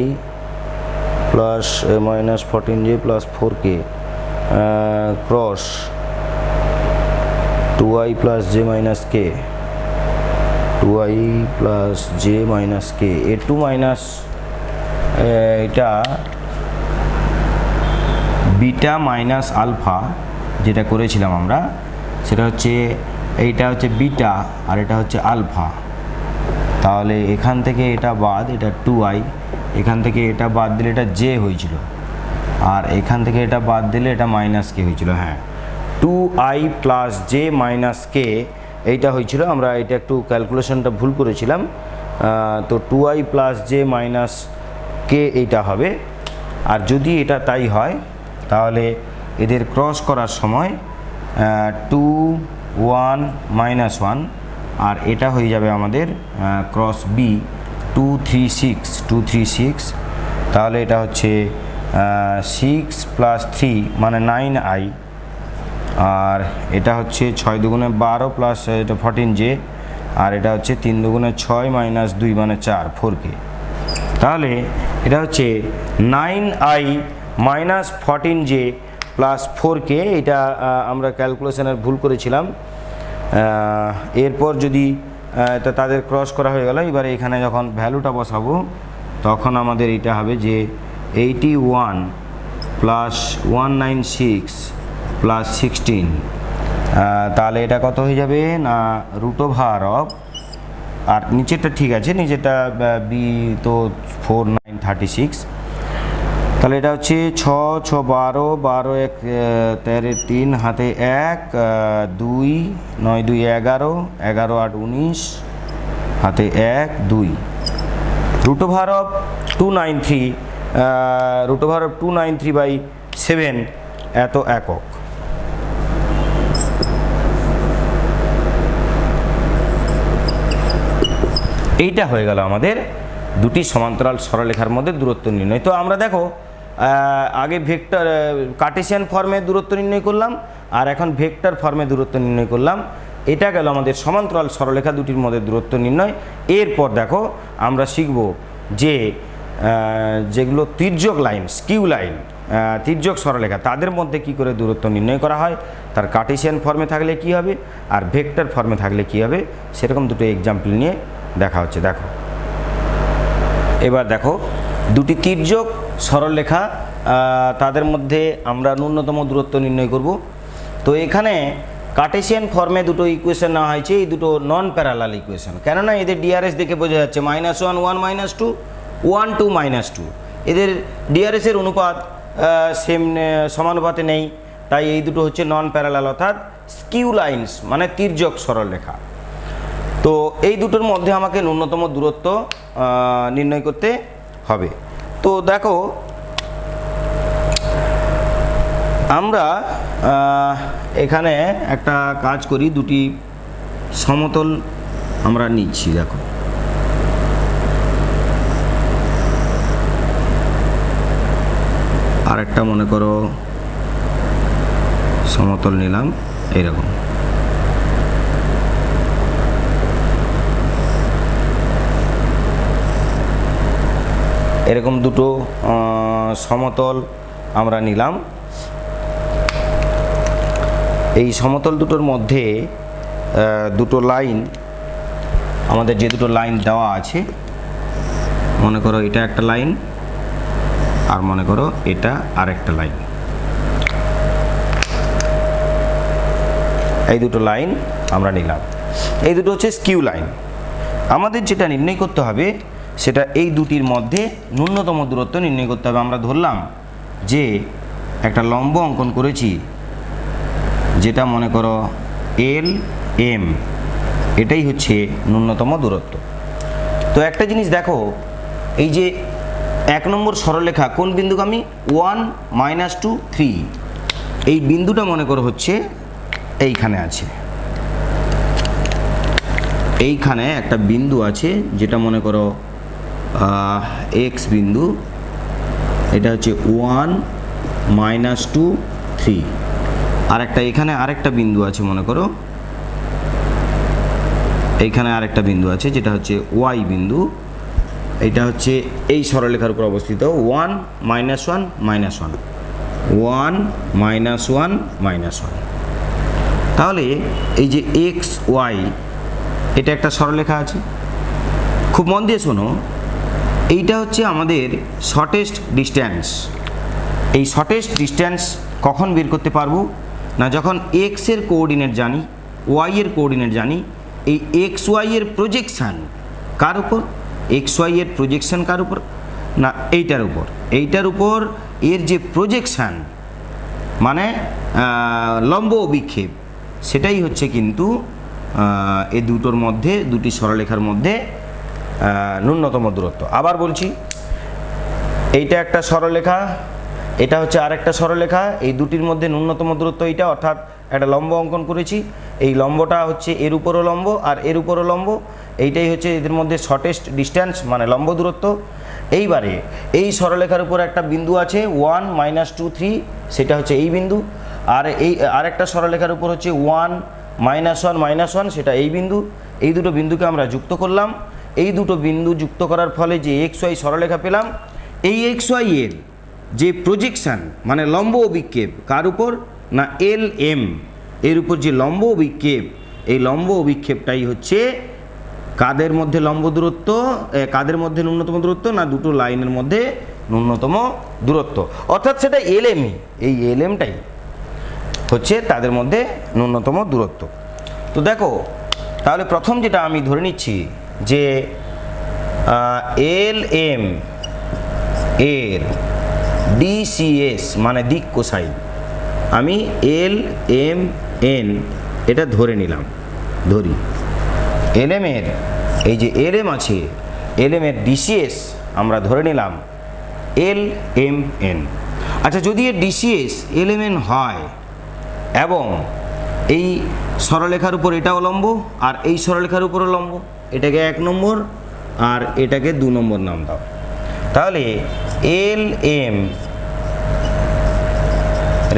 plus minus 14j plus 4k cross 2i plus j minus k, 2i plus j minus k, a2 minus এটা বিটা মাইনাস আলফা যেটা করেছিলাম আমরা, সেটা হচ্ছে এইটা হচ্ছে বিটা আর এটা হচ্ছে আলফা। তাহলে এখান থেকে এটা বাদ, এটা 2i, এখান থেকে এটা বাদ দিলে এটা j হয়েছিল, আর এখান থেকে এটা বাদ দিলে এটা মাইনাস কে হয়েছিল। হ্যাঁ, 2i plus j minus k এইটা হয়েছিল। আমরা এটা একটু ক্যালকুলেশনটা ভুল করেছিলাম, তো 2i plus j minus k এইটা হবে। আর যদি এটা তাই হয় তাহলে এদের ক্রস করার সময় 2 1 -1, আর এটা হয়ে যাবে আমাদের ক্রস বি 2 3 6, তাহলে এটা হচ্ছে 6 প্লাস 3 মানে 9i, আর এটা হচ্ছে 6 দুগুণে 12 প্লাস এটা 14j, আর এটা হচ্ছে 3 দুগুণে 6 মাইনাস 2 মানে 4k। তাহলে এটা হচ্ছে 9i minus 14j plus 4k, এটা আমরা ক্যালকুলেশনের ভুল করেছিলাম। এরপর যদি তাদের ক্রস করা হয়ে গেল, এবারে এখানে যখন ভ্যালুটা বসাবো তখন আমাদের এটা হবে যে 81 প্লাস 196 প্লাস 16, তাহলে এটা কত হয়ে যাবে না √অফ, আর নিচেরটা ঠিক আছে, নিচেরটা বি তো 4 9 36, তাহলে এটা হচ্ছে 6 6 12, 12 1 13 3 হাতে 1 2 9 2 11, 11 8 19 হাতে 1 2, root over of 293, root over of 293/7 এত একক। এইটা হয়ে গেল আমাদের দুটি সমান্তরাল সরলরেখার মধ্যে দূরত্ব নির্ণয়। তো আমরা দেখো আগে ভেক্টর কার্টেসিয়ান ফর্মে দূরত্ব নির্ণয় করলাম, আর এখন ভেক্টর ফর্মে দূরত্ব নির্ণয় করলাম। এটা গেল আমাদের সমান্তরাল সরলরেখা দুটির মধ্যে দূরত্ব নির্ণয়। এরপর দেখো আমরা শিখব যে যেগুলো তির্যক লাইন, স্কিউ লাইন, তির্যক সরলরেখা, তাদের মধ্যে কি করে দূরত্ব নির্ণয় করা হয়, তার কার্টেসিয়ান ফর্মে থাকলে কি হবে আর ভেক্টর ফর্মে থাকলে কি হবে, সেরকম দুটো এক্সাম্পল নিয়ে দেখা হচ্ছে। দেখো এবার দেখো দুটি তির্যক সরলরেখা, তাদের মধ্যে আমরা ন্যূনতম দূরত্ব নির্ণয় করব। তো এখানে কার্টেসিয়ান ফর্মে দুটো ইকুয়েশন নেওয়া হয়েছে, এই দুটো নন প্যারালাল ইকুয়েশন, কেননা এদের ডিআরএস দেখে বোঝা যাচ্ছে -1 1 -2 1 2 -2, এদের ডিআরএসের অনুপাত সেম সমানুপাতে নেই, তাই এই দুটো হচ্ছে নন প্যারালাল অর্থাৎ স্কিউ লাইন্স মানে তির্যক সরলরেখা। তো এই দুটোর মধ্যে আমাকে ন্যূনতম দূরত্ব নির্ণয় করতে হবে। তো দেখো আমরা এখানে একটা কাজ করি, দুটি সমতল আমরা নিচ্ছি। দেখো আরেকটা মনে করো সমতল নিলাম এইরকম, এরকম দুটো সমতল আমরা নিলাম। এই সমতল দুটোর মধ্যে দুটো লাইন, আমাদের যে দুটো লাইন দেওয়া আছে, মনে করো এটা একটা লাইন আর মনে করো এটা আরেকটা লাইন, এই দুটো লাইন আমরা নিলাম। এই দুটো হচ্ছে স্কিউ লাইন। আমাদের যেটা নির্ণয় করতে হবে সেটা এই দুটির মধ্যে ন্যূনতম দূরত্ব নির্ণয় করতে হবে। আমরা ধরলাম যে একটা লম্ব অঙ্কন করেছি, যেটা মনে করো LM, এটাই হচ্ছে ন্যূনতম দূরত্ব। তো একটা জিনিস দেখো, এই যে 1 নম্বর সরলরেখা কোন বিন্দুগামী, 1 -2 3, এই বিন্দুটা মনে করো হচ্ছে এইখানে আছে, এইখানে একটা বিন্দু আছে যেটা মনে করো X বিন্দু, এটা হচ্ছে 1 -2 3, আর একটা এখানে আরেকটা বিন্দু আছে, মনে করো এইখানে আরেকটা বিন্দু আছে যেটা হচ্ছে Y বিন্দু, এটা হচ্ছে এই সরলরেখার উপর অবস্থিত 1 -1 -1 1 -1 -1। তাহলে এই যে XY, এটা একটা সরলরেখা আছে, খুব মন দিয়ে শোনো, এইটা হচ্ছে আমাদের শর্টেস্ট ডিস্ট্যান্স। এই শর্টেস্ট ডিস্ট্যান্স কখন বের করতে পারবো না, যখন x এর কোঅর্ডিনেট জানি, y এর কোঅর্ডিনেট জানি, এই xy এর প্রজেকশান কার উপর, xy এর প্রজেকশান কার উপর না এইটার উপর, এইটার উপর এর যে প্রজেকশান মানে লম্ব বিক্ষেপ, সেটাই হচ্ছে কিন্তু এই দুটোর মধ্যে, দুটি সরলরেখার মধ্যে ন্যূনতম দূরত্ব। আবার বলছি, এইটা একটা সরলরেখা, এটা হচ্ছে আরেকটা সরলরেখা, এই দুটির মধ্যে ন্যূনতম দূরত্ব এইটা, অর্থাৎ একটা লম্ব অঙ্কন করেছি, এই লম্বটা হচ্ছে এর উপরও লম্ব আর এর উপরও লম্ব, এইটাই হচ্ছে এদের মধ্যে শর্টেস্ট ডিস্ট্যান্স মানে লম্ব দূরত্ব। এইবারে এই সরলরেখার উপর একটা বিন্দু আছে 1 -2 3, সেটা হচ্ছে এই বিন্দু, আর এই আরেকটা সরলরেখার উপর হচ্ছে 1 -1 -1, সেটা এই বিন্দু। এই দুটো বিন্দুকে আমরা যুক্ত করলাম, এই দুটো বিন্দু যুক্ত করার ফলে যে XY সরলরেখা পেলাম, এই XY এর যে প্রজেকশান মানে লম্ব অভিক্ষেপ কার উপর না LM, এর উপর যে লম্ব অভিক্ষেপ, এই লম্ব অভিক্ষেপটাই হচ্ছে কাদের মধ্যে লম্ব দূরত্ব, কাদের মধ্যে ন্যূনতম দূরত্ব না দুটো লাইনের মধ্যে ন্যূনতম দূরত্ব, অর্থাৎ সেটা LMই, এই LMটাই হচ্ছে তাদের মধ্যে ন্যূনতম দূরত্ব। তো দেখো তাহলে প্রথম যেটা আমি ধরে নিচ্ছি যে LM এর ডিসিএস মানে দিক কোসাইন আমি এল এম এন এটা ধরে নিলাম, ধরি এলএম এর এই যে এলএম আছে এলএম এর ডিসিএস আমরা ধরে নিলাম এল এম এন। আচ্ছা, যদি এর ডিসিএস এলএম এন হয় এবং এই সরলরেখার উপর এটাও লম্ব আর এই সরলরেখার উপরও লম্ব, এটাকে 1 নম্বর আর এটাকে 2 নম্বর নাম দাও, তাহলে এল এম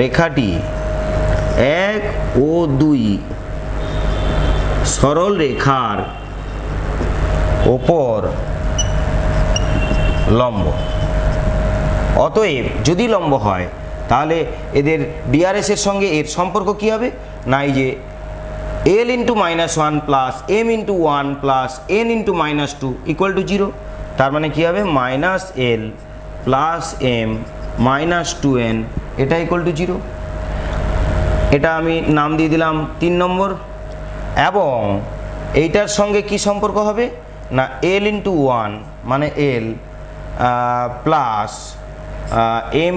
রেখাটি 1 ও 2 সরল রেখার ওপর লম্ব। অতএব যদি লম্ব হয় তাহলে এদের ডিআরএস এর সঙ্গে এর সম্পর্ক কি হবে না, এই যে L into -1 plus M into 1 plus N into -2 equal to 0। তার মানে কি হবে -l প্লাস এম -2n এটা ইকুয়াল টু 0। এটা আমি নাম দিয়ে দিলাম 3 নম্বর। এবং এইটার সঙ্গে কি সম্পর্ক হবে না, এল ইন্টু 1 মানে এল প্লাস এম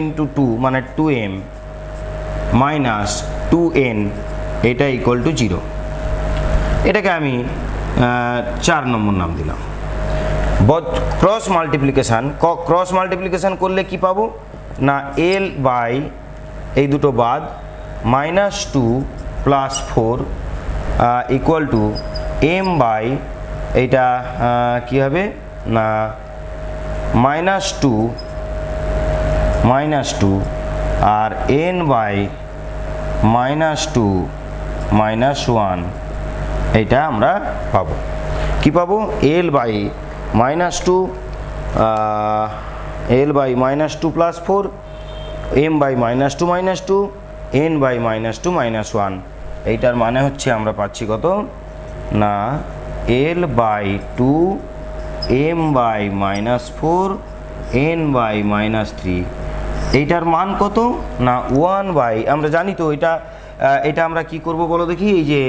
ইন্টু 2 মানে 2m মাইনাস 2n এটা ইকুয়াল টু 0। এটাকে আমি 4 নম্বর নাম দিলাম। ক্রস মাল্টিপ্লিকেশান করলে কি পাবো না, এল বাই এই দুটো বাদ -2 plus 4 equal to M by এইটা কী হবে না -2 আর এন বাই -2 -1 এইটা আমরা পাবো। কি পাবো, L by -2 plus 4 M by -2 N by -2 -1 এইটার মানে হচ্ছে আমরা পাচ্ছি কত না L by 2 M by -4 N by -3 এইটার মান কত না 1 বাই, আমরা জানি তো এটা আমরা কি করব বলো দেখি, এই যে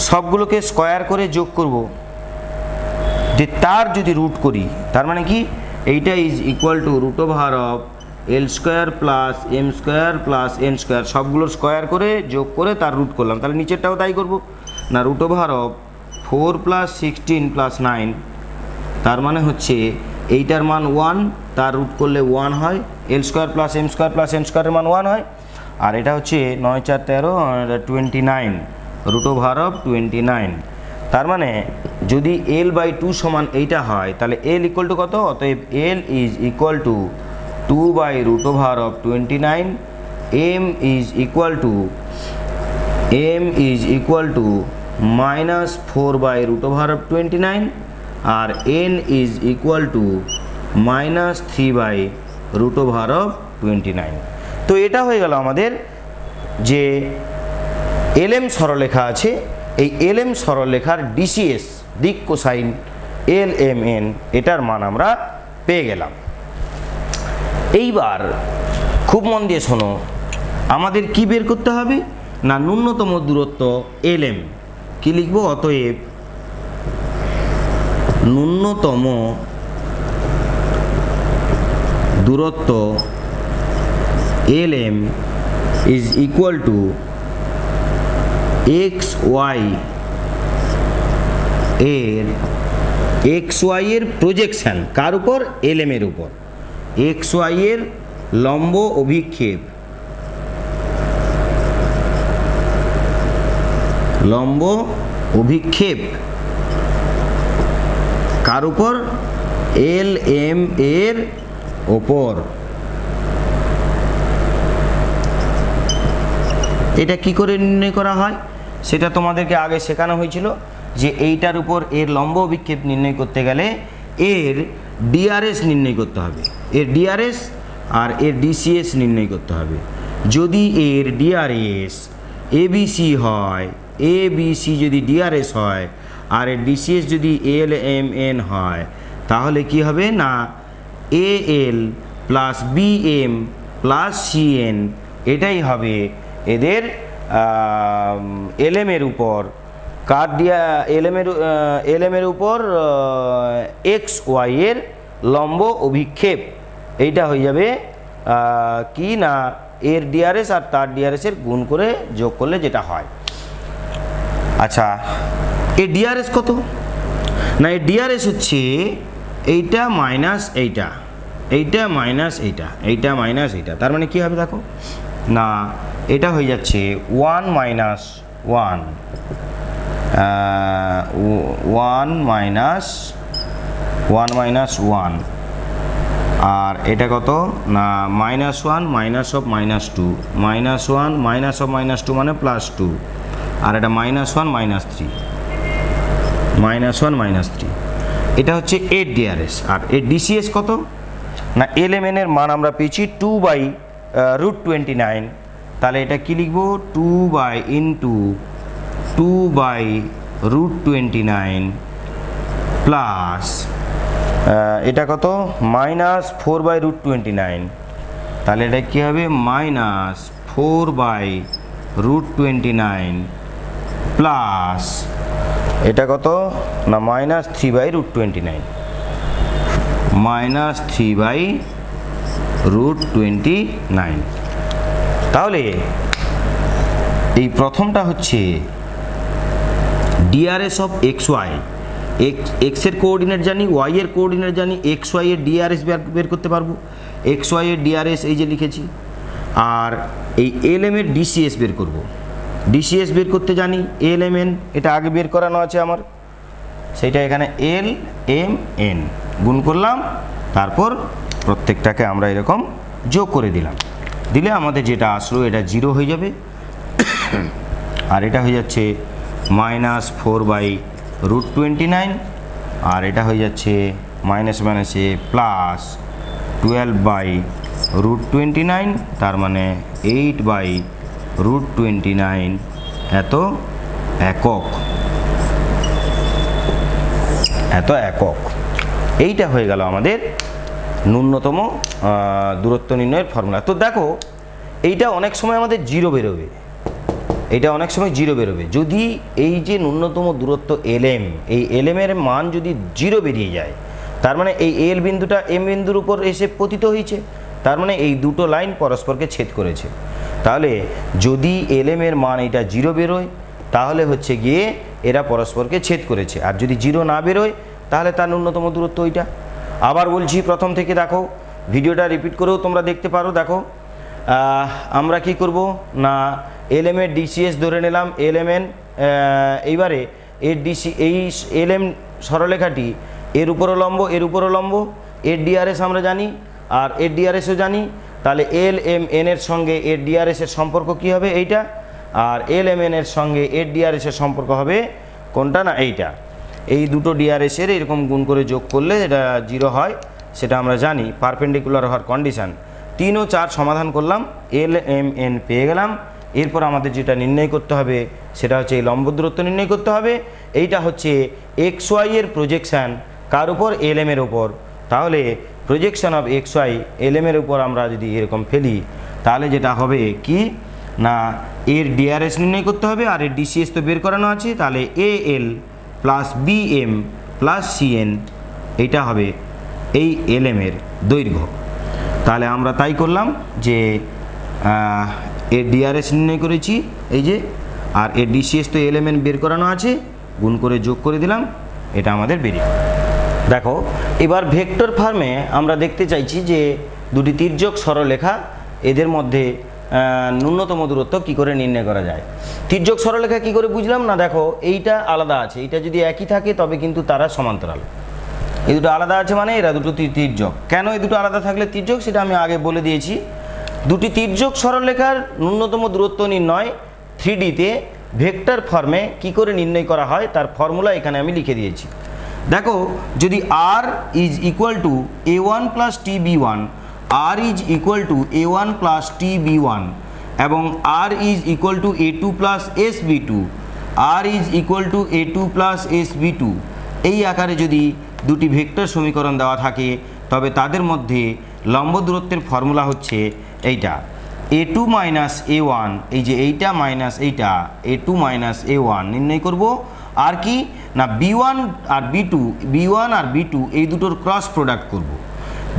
সবগুলোকে স্কোয়ার করে যোগ করব, যে তার যদি রুট করি তার মানে কি এইটা is equal to root over of L square plus M square plus N square, সবগুলোর স্কোয়ার করে যোগ করে তার রুট করলাম, তাহলে নিচেরটাও তাই করব না, রুট ওভার অফ 4 + 16 + 9 তার মানে হচ্ছে এইটার মান 1, তার রুট করলে 1 হয়, L square plus M square plus N স্কোয়ারের মান 1 হয়, আর এটা হচ্ছে 9 × 4 = 29 রুট ওভার অফ 29। তার মানে যদি এল বাই 2 সমান এইটা হয় তাহলে এল ইকুয়াল টু কত, অতএব L is equal to 2 by root over of 29, M is equal to -4 by root over of 29 আর N is equal to -3 by root over of 29। তো এটা হয়ে গেল আমাদের যে এলএম সরলরেখা আছে, এই এলএম সরলরেখার ডিসিএস দিক কোসাইন এল এম এন এটার মান আমরা পেয়ে গেলাম। এইবার খুব মন দিয়ে শোনো, আমাদের কি বের করতে হবে না ন্যূনতম দূরত্ব এলএম। কি লিখব, অতএব ন্যূনতম দূরত্ব এলএম ইজ ইকুয়াল টু XY এর প্রজেকশন কার উপর, এলএম এর উপর, XY এর লম্ব অভিক্ষেপ কার উপর, এলএম এর ওপর। এটা কি করে নির্ণয় করা হয় সেটা তোমাদেরকে আগে শেখানো হয়েছিল, যে এইটার উপর এর লম্ব অভিক্ষেপ নির্ণয় করতে গেলে এর ডিআরএস নির্ণয় করতে হবে, এর ডিআরএস আর এর ডিসিএস নির্ণয় করতে হবে। যদি এর ডিআরএস এবিসি হয়, এবিসি যদি ডিআরএস হয় আর এর ডিসিএস যদি এল এম এন হয় তাহলে কি হবে না AL plus BM plus CN এটাই হবে এদের এলএম এর উপর এলএম এর উপর এক্স ওয়াই এর লম্ব অভিক্ষেপ এইটা হয়ে যাবে কি না এর ডিআরএস আর তার ডিআরএসের গুণ করে যোগ করলে যেটা হয়। আচ্ছা, এর ডিআরএস কত না, এর ডিআরএস হচ্ছে এইটা মাইনাস এইটা, এইটা মাইনাস এইটা, এইটা মাইনাস এইটা। তার মানে কী হবে দেখো না, এটা হয়ে যাচ্ছে 1 মাইনাস 1 1 আর এটা কত না -1 মাইনাস অফ -2 -1 মাইনাস অফ -2 মানে +2 আর এটা -1 -3 -1 -3। এটা হচ্ছে এর ডিআরএস। আর এর ডিসিএস কত না এলএমএন এর মান আমরা পেয়েছি 2/√29। তাহলে এটা কি লিখব 2/√29 প্লাস এটা কত -4/√29। তাহলে এটা কি হবে -4/√29 প্লাস এটা কত না -3/√29 -3/√29। তাহলে এই প্রথমটা হচ্ছে DRS of x y, x এর কোঅর্ডিনেট জানি, ওয়াই এর কোঅর্ডিনেট জানি, এক্স ওয়াই এর ডিআরএস বের করতে পারবো। এক্স ওয়াই এর ডিআরএস এই যে লিখেছি, আর এই এলএম এর ডিসিএস বের করব। ডিসিএস বের করতে জানি, এলএমএন এটা আগে বের করানো আছে আমার, সেইটা এখানে LMN গুণ করলাম, তারপর প্রত্যেকটাকে আমরা এরকম যোগ করে দিলাম, দিলে আমাদের যেটা আসলো এটা 0 হয়ে যাবে। আর এটা হয়ে যাচ্ছে -4/√29 আর এটা হয়ে যাচ্ছে মাইনাসে প্লাস 12/√29, তার মানে 8/√29 এত একক। এইটা হয়ে গেল আমাদের ন্যূনতম দূরত্ব নির্ণয়ের ফর্মুলা। তো দেখো এইটা অনেক সময় আমাদের 0 বেরোবে, এটা অনেক সময় 0 বেরোবে যদি এই যে ন্যূনতম দূরত্ব LM, এই LM এর মান যদি 0 বেরিয়ে যায়, তার মানে এই L বিন্দুটা M বিন্দুর উপর এসে পতিত হয়েছে, তার মানে এই দুটো লাইন পরস্পরকে ছেদ করেছে। তাহলে যদি LM এর মান এটা 0 বেরোয় তাহলে হচ্ছে গিয়ে এরা পরস্পরকে ছেদ করেছে, আর যদি 0 না বেরোয় তাহলে তার ন্যূনতম দূরত্ব ওইটা। আবার বলছি প্রথম থেকে দেখো, ভিডিওটা রিপিট করেও তোমরা দেখতে পারো। দেখো আমরা কি করব না LM এর ডিসিএস ধরে নিলাম LMN, এইবারে এর এই LM সরলরেখাটি এর উপরও লম্ব, এর উপরও লম্ব, এর ডিআরএস আমরা জানি আর এর ডিআরএসও জানি। তাহলে LMN এর সঙ্গে এর ডিআরএস এর সম্পর্ক কি হবে এইটা, আর LMN এর সঙ্গে এর ডিআরএস এর সম্পর্ক হবে কোনটা না এইটা। এই দুটো ডিআরএস এর এরকম গুণ করে যোগ করলে এটা 0 হয়, সেটা আমরা জানি, পারপেন্ডিকুলার হওয়ার কন্ডিশান। 3 ও 4 সমাধান করলাম, LMN পেয়ে গেলাম। এরপর আমাদের যেটা নির্ণয় করতে হবে সেটা হচ্ছে এই লম্ব দূরত্ব নির্ণয় করতে হবে। এইটা হচ্ছে XY এর প্রজেকশান কার উপর, LM এর উপর। তাহলে প্রজেকশন অফ XY LM এর উপর আমরা যদি এরকম ফেলি তাহলে যেটা হবে কি না এর ডিআরএস নির্ণয় করতে হবে, আর এর ডিসিএস তো বের করানো আছে। তাহলে AL plus BM plus CN এইটা হবে এই LM এর দৈর্ঘ্য। তাহলে আমরা তাই করলাম যে এর ডিআরএস নির্ণয় করেছি এই যে, আর এর ডিসিএস তো LMN বের করানো আছে, গুণ করে যোগ করে দিলাম, এটা আমাদের বেরিয়ে। দেখো এবার ভেক্টর ফর্মে আমরা দেখতে চাইছি যে দুটি তির্যক সরলরেখা, এদের মধ্যে ন্যূনতম দূরত্ব কি করে নির্ণয় করা যায়। তির্যক সরলরেখা কি করে বুঝলাম না, দেখো এইটা আলাদা আছে, এইটা যদি একই থাকে তবে কিন্তু তারা সমান্তরাল। এই দুটো আলাদা আছে মানে এরা দুটো তির্যক। কেন এই দুটো আলাদা থাকলে তির্যক সেটা আমি আগে বলে দিয়েছি। দুটি তির্যক সরলরেখার ন্যূনতম দূরত্ব নির্ণয় 3Dতে ভেক্টর ফর্মে কি করে নির্ণয় করা হয় তার ফর্মুলা এখানে আমি লিখে দিয়েছি। দেখো যদি r is equal two a1 plus tb1, r is equal two a1 plus tb1 এবং r is equal two a2 plus sb2, r is equal two a2 plus sb2, এই আকারে যদি দুটি ভেক্টর সমীকরণ দেওয়া থাকে তবে তাদের মধ্যে লম্ব দূরত্বের ফর্মুলা হচ্ছে এইটা a2 মাইনাস a1, এই যে এইটা মাইনাস এইটা a2 মাইনাস a1 নির্ণয় করব। আর কি না B1 আর B2 এই দুটোর ক্রস প্রোডাক্ট করব,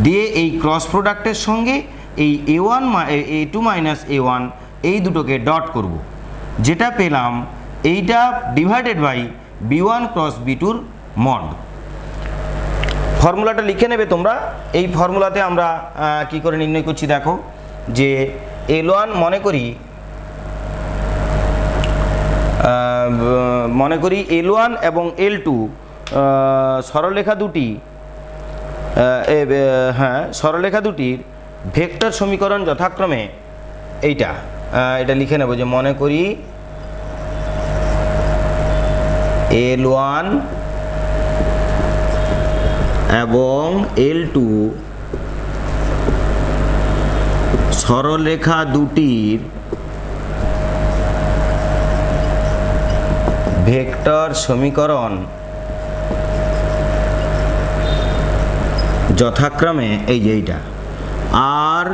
দিয়ে এই ক্রস প্রোডাক্টের সঙ্গে এই A2 মাইনাস A1 এই দুটোকে ডট করব, যেটা পেলাম এইটা ডিভাইডেড বাই B1 ক্রস B2র মড। ফর্মুলাটা লিখে নেবে তোমরা। এই ফর্মুলাতে আমরা কি করে নির্ণয় করছি দেখো, যে L1 মনে করি L1 এবং L2 সরলরেখা দুটির ভেক্টর সমীকরণ যথাক্রমে এটা লিখে নেব, যে মনে করি L1 এবং L2 সরলরেখা দুটির ভেক্টর সমীকরণ যথাক্রমে এইটা R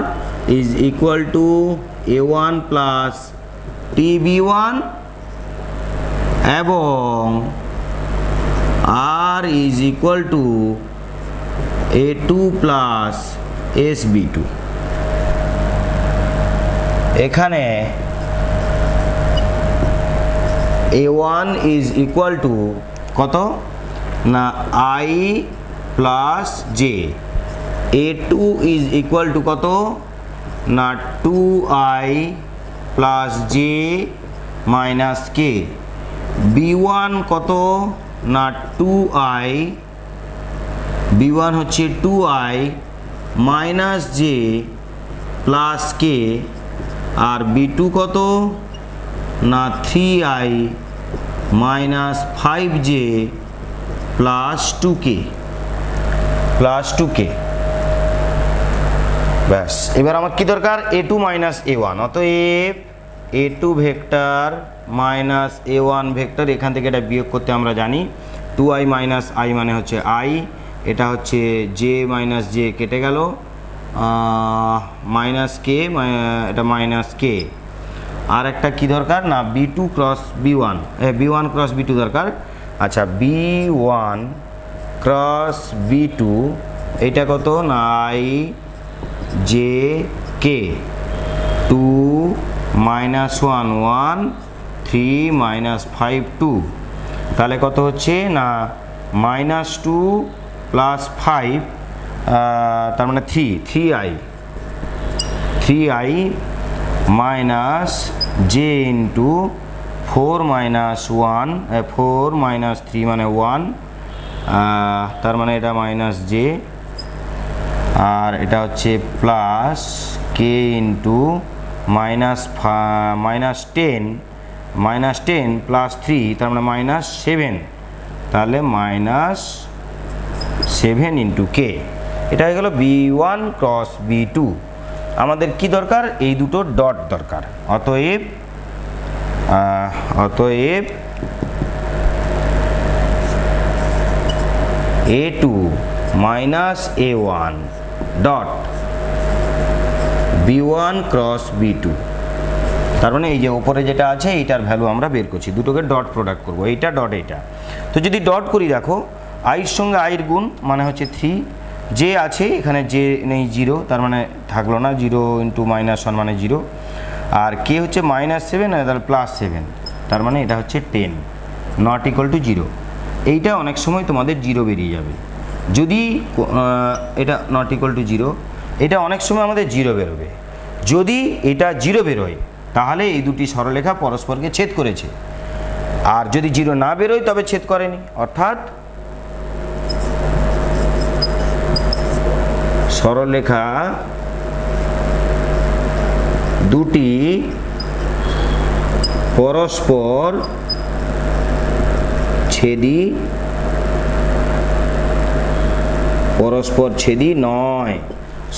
is equal two A1 plus TB1 এবং R is equal two A2 plus SB2। এখানে A1 ইজ ইকুয়াল টু কত না I plus J, A2 is equal to কত না 2I plus J minus K, B1 কত না 2I, B1 হচ্ছে 2I minus J plus K, আর B2 কত না 3I minus 5J plus 2K ব্যাস। এবার আমার কি দরকার A2 মাইনাস A1, অতএব A2 vector minus A1 vector, এখান থেকে এটা বিয়োগ করতে আমরা জানি 2I মাইনাস I মানে হচ্ছে I, এটা হচ্ছে J মাইনাস J কেটে গেল, মাইনাস K, এটা মাইনাস K। আর একটা কি দরকার না B1 ক্রস B2 দরকার। আচ্ছা B1 ক্রস B2 এইটা কত না I J K, 2 minus 1 1 3 minus 5 2, তাহলে কত হচ্ছে না মাইনাস 2 প্লাস 5, তার মানে 3I minus J into 4 minus 3 মানে 1, তার মানে এটা মাইনাস J, আর এটা হচ্ছে plus K into minus 10 plus 3, তার মানে মাইনাস 7, তাহলে মাইনাস 7 ইন্টু K। এটা হয়ে গেল B1 ক্রস B2। আমাদের কি দরকার এই দুটো ডট দরকার, অতএব A2 minus A1 dot B1 cross B2। তার মানে এই যে ওপরে যেটা আছে এইটার ভ্যালু আমরা বের করছি, দুটোকে ডট প্রোডাক্ট করব, এইটা ডট এইটা। তো যদি ডট করি দেখো আইয়ের সঙ্গে আইয়ের গুণ মানে হচ্ছে 3, যে আছে এখানে যে নেই 0, তার মানে থাকলো না, 0 ইন্টু মাইনাস 1 মানে 0, আর কে হচ্ছে মাইনাস 7 তাহলে প্লাস 7, তার মানে এটা হচ্ছে 10 নট ইকুয়াল টু 0। এইটা অনেক সময় তোমাদের 0 বেরিয়ে যাবে, যদি এটা নট ইকুয়াল টু 0, এটা অনেক সময় আমাদের 0 বেরোবে। যদি এটা 0 বেরোয় তাহলে এই দুটি সরলরেখা পরস্পরকে ছেদ করেছে, আর যদি 0 না বেরোয় তবে ছেদ করেনি, অর্থাৎ সরলরেখা দুটি পরস্পর ছেদি নয়,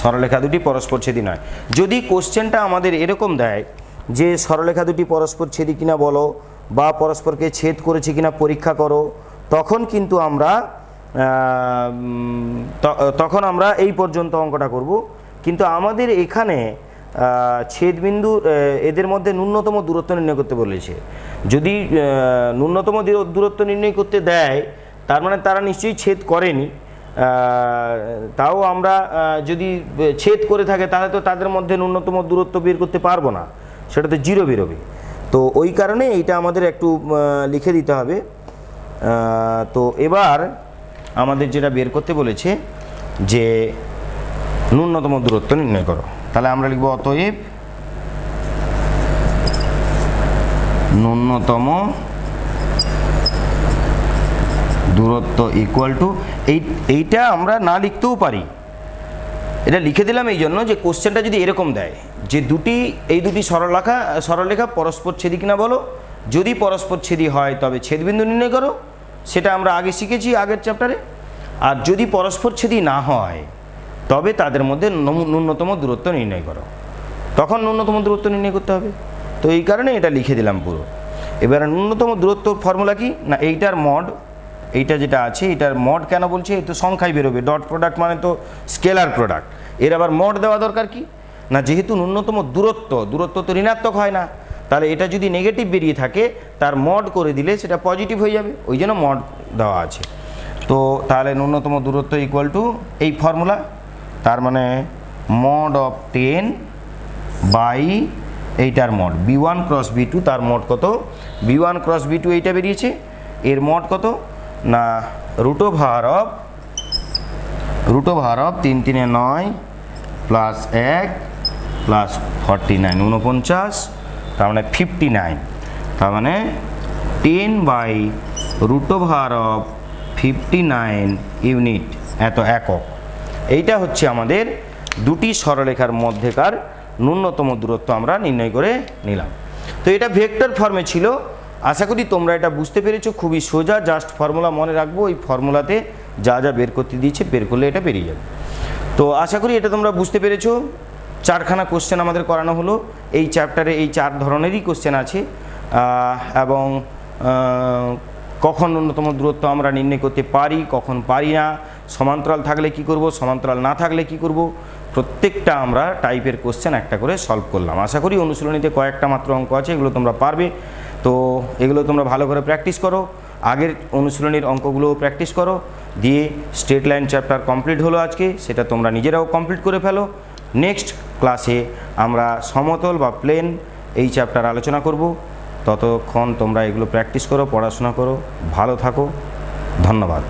সরলরেখা দুটি পরস্পর ছেদি নয়। যদি কোশ্চেনটা আমাদের এরকম দেয় যে সরলরেখা দুটি পরস্পর ছেদি কিনা বলো, বা পরস্পরকে ছেদ করেছে কিনা পরীক্ষা করো, তখন কিন্তু আমরা এই পর্যন্ত অঙ্কটা করব। কিন্তু আমাদের এখানে ছেদবিন্দু এদের মধ্যে ন্যূনতম দূরত্ব নির্ণয় করতে বলেছে। যদি ন্যূনতম দূরত্ব নির্ণয় করতে দেয় তার মানে তারা নিশ্চয়ই ছেদ করেনি। তাও আমরা যদি ছেদ করে থাকে তাহলে তো তাদের মধ্যে ন্যূনতম দূরত্ব বের করতে পারবো না, সেটা তো 0 বেরোবে। তো ওই কারণে এইটা আমাদের একটু লিখে দিতে হবে। তো এবার আমাদের যেটা বের করতে বলেছে যে ন্যূনতম দূরত্ব নির্ণয় করো, তাহলে আমরা লিখব অতএব ন্যূনতম দূরত্ব ইকুয়াল টু এইটা আমরা না লিখতেও পারি। এটা লিখে দিলাম এই জন্য যে কোশ্চেনটা যদি এরকম দেয় যে এই দুটি সরলরেখা পরস্পর ছেদি কিনা বলো, যদি পরস্পর ছেদি হয় তবে ছেদবিন্দু নির্ণয় করো, সেটা আমরা আগে শিখেছি আগের চ্যাপ্টারে। আর যদি পরস্পর ছেদি না হয় তবে তাদের মধ্যে ন্যূনতম দূরত্ব নির্ণয় করো, তখন ন্যূনতম দূরত্ব নির্ণয় করতে হবে। তো এই কারণে এটা লিখে দিলাম পুরো। এবার ন্যূনতম দূরত্ব ফর্মুলা কি না, এইটার মড, এইটা যেটা আছে এটার মড কেন বলছে, এই তো সংখ্যায় বেরোবে, ডট প্রোডাক্ট মানে তো স্কেলার প্রোডাক্ট, এর আবার মড দেওয়া দরকার কি না, যেহেতু ন্যূনতম দূরত্ব তো ঋণাত্মক হয় না, তাহলে এটা যদি নেগেটিভ বেরিয়ে থাকে তার মড করে দিলে সেটা পজিটিভ হয়ে যাবে, ওই জন্য মড দেওয়া আছে। তো তাহলে ন্যূনতম দূরত্ব ইকুয়াল টু এই ফর্মুলা, তার মানে মড অফ 10 বাই এইটার মড b1 ক্রস b2, তার মড কত, b1 ক্রস b2 এইটা বেরিয়েছে, এর মড কত না root over of 3 3 9 plus 1 plus 49 49, তার মানে 59, তার মানে 10 by root over of 59 unit, এত একক। এইটা হচ্ছে আমাদের দুটি সরলরেখার মধ্যেকার ন্যূনতম দূরত্ব আমরা নির্ণয় করে নিলাম। তো এটা ভেক্টর ফর্মে ছিল, আশা করি তোমরা এটা বুঝতে পেরেছো। খুবই সোজা, জাস্ট ফর্মুলা মনে রাখবো, ওই ফর্মুলাতে যা যা বের করতে দিয়েছে বের করলে এটা বেরিয়ে যাবে। তো আশা করি এটা তোমরা বুঝতে পেরেছো। 4খানা কোশ্চেন আমাদের করানো হলো, এই চ্যাপ্টারে এই 4 ধরনেরই কোশ্চেন আছে। এবং কখন ন্যূনতম দূরত্ব আমরা নির্ণয় করতে পারি, কখন পারি না, সমান্তরাল থাকলে কি করব, সমান্তরাল না থাকলে কি করব, প্রত্যেকটা আমরা টাইপের কোশ্চেন একটা করে সলভ করলাম। আশা করি অনুশীলনীতে কয়েকটা মাত্র অঙ্ক আছে, এগুলো তোমরা পারবে। তো এগুলো তোমরা ভালো করে প্র্যাকটিস করো, আগের অনুশীলনীর অঙ্কগুলোও প্র্যাকটিস করো, দিয়ে স্ট্রেট লাইন চ্যাপ্টার কমপ্লিট হলো আজকে, সেটা তোমরা নিজেরাও কমপ্লিট করে ফেলো। নেক্সট ক্লাসে আমরা সমতল বা প্লেন এই চ্যাপ্টার আলোচনা করব। ততক্ষণ তোমরা এগুলো প্র্যাকটিস করো, পড়াশোনা করো, ভালো থাকো, ধন্যবাদ।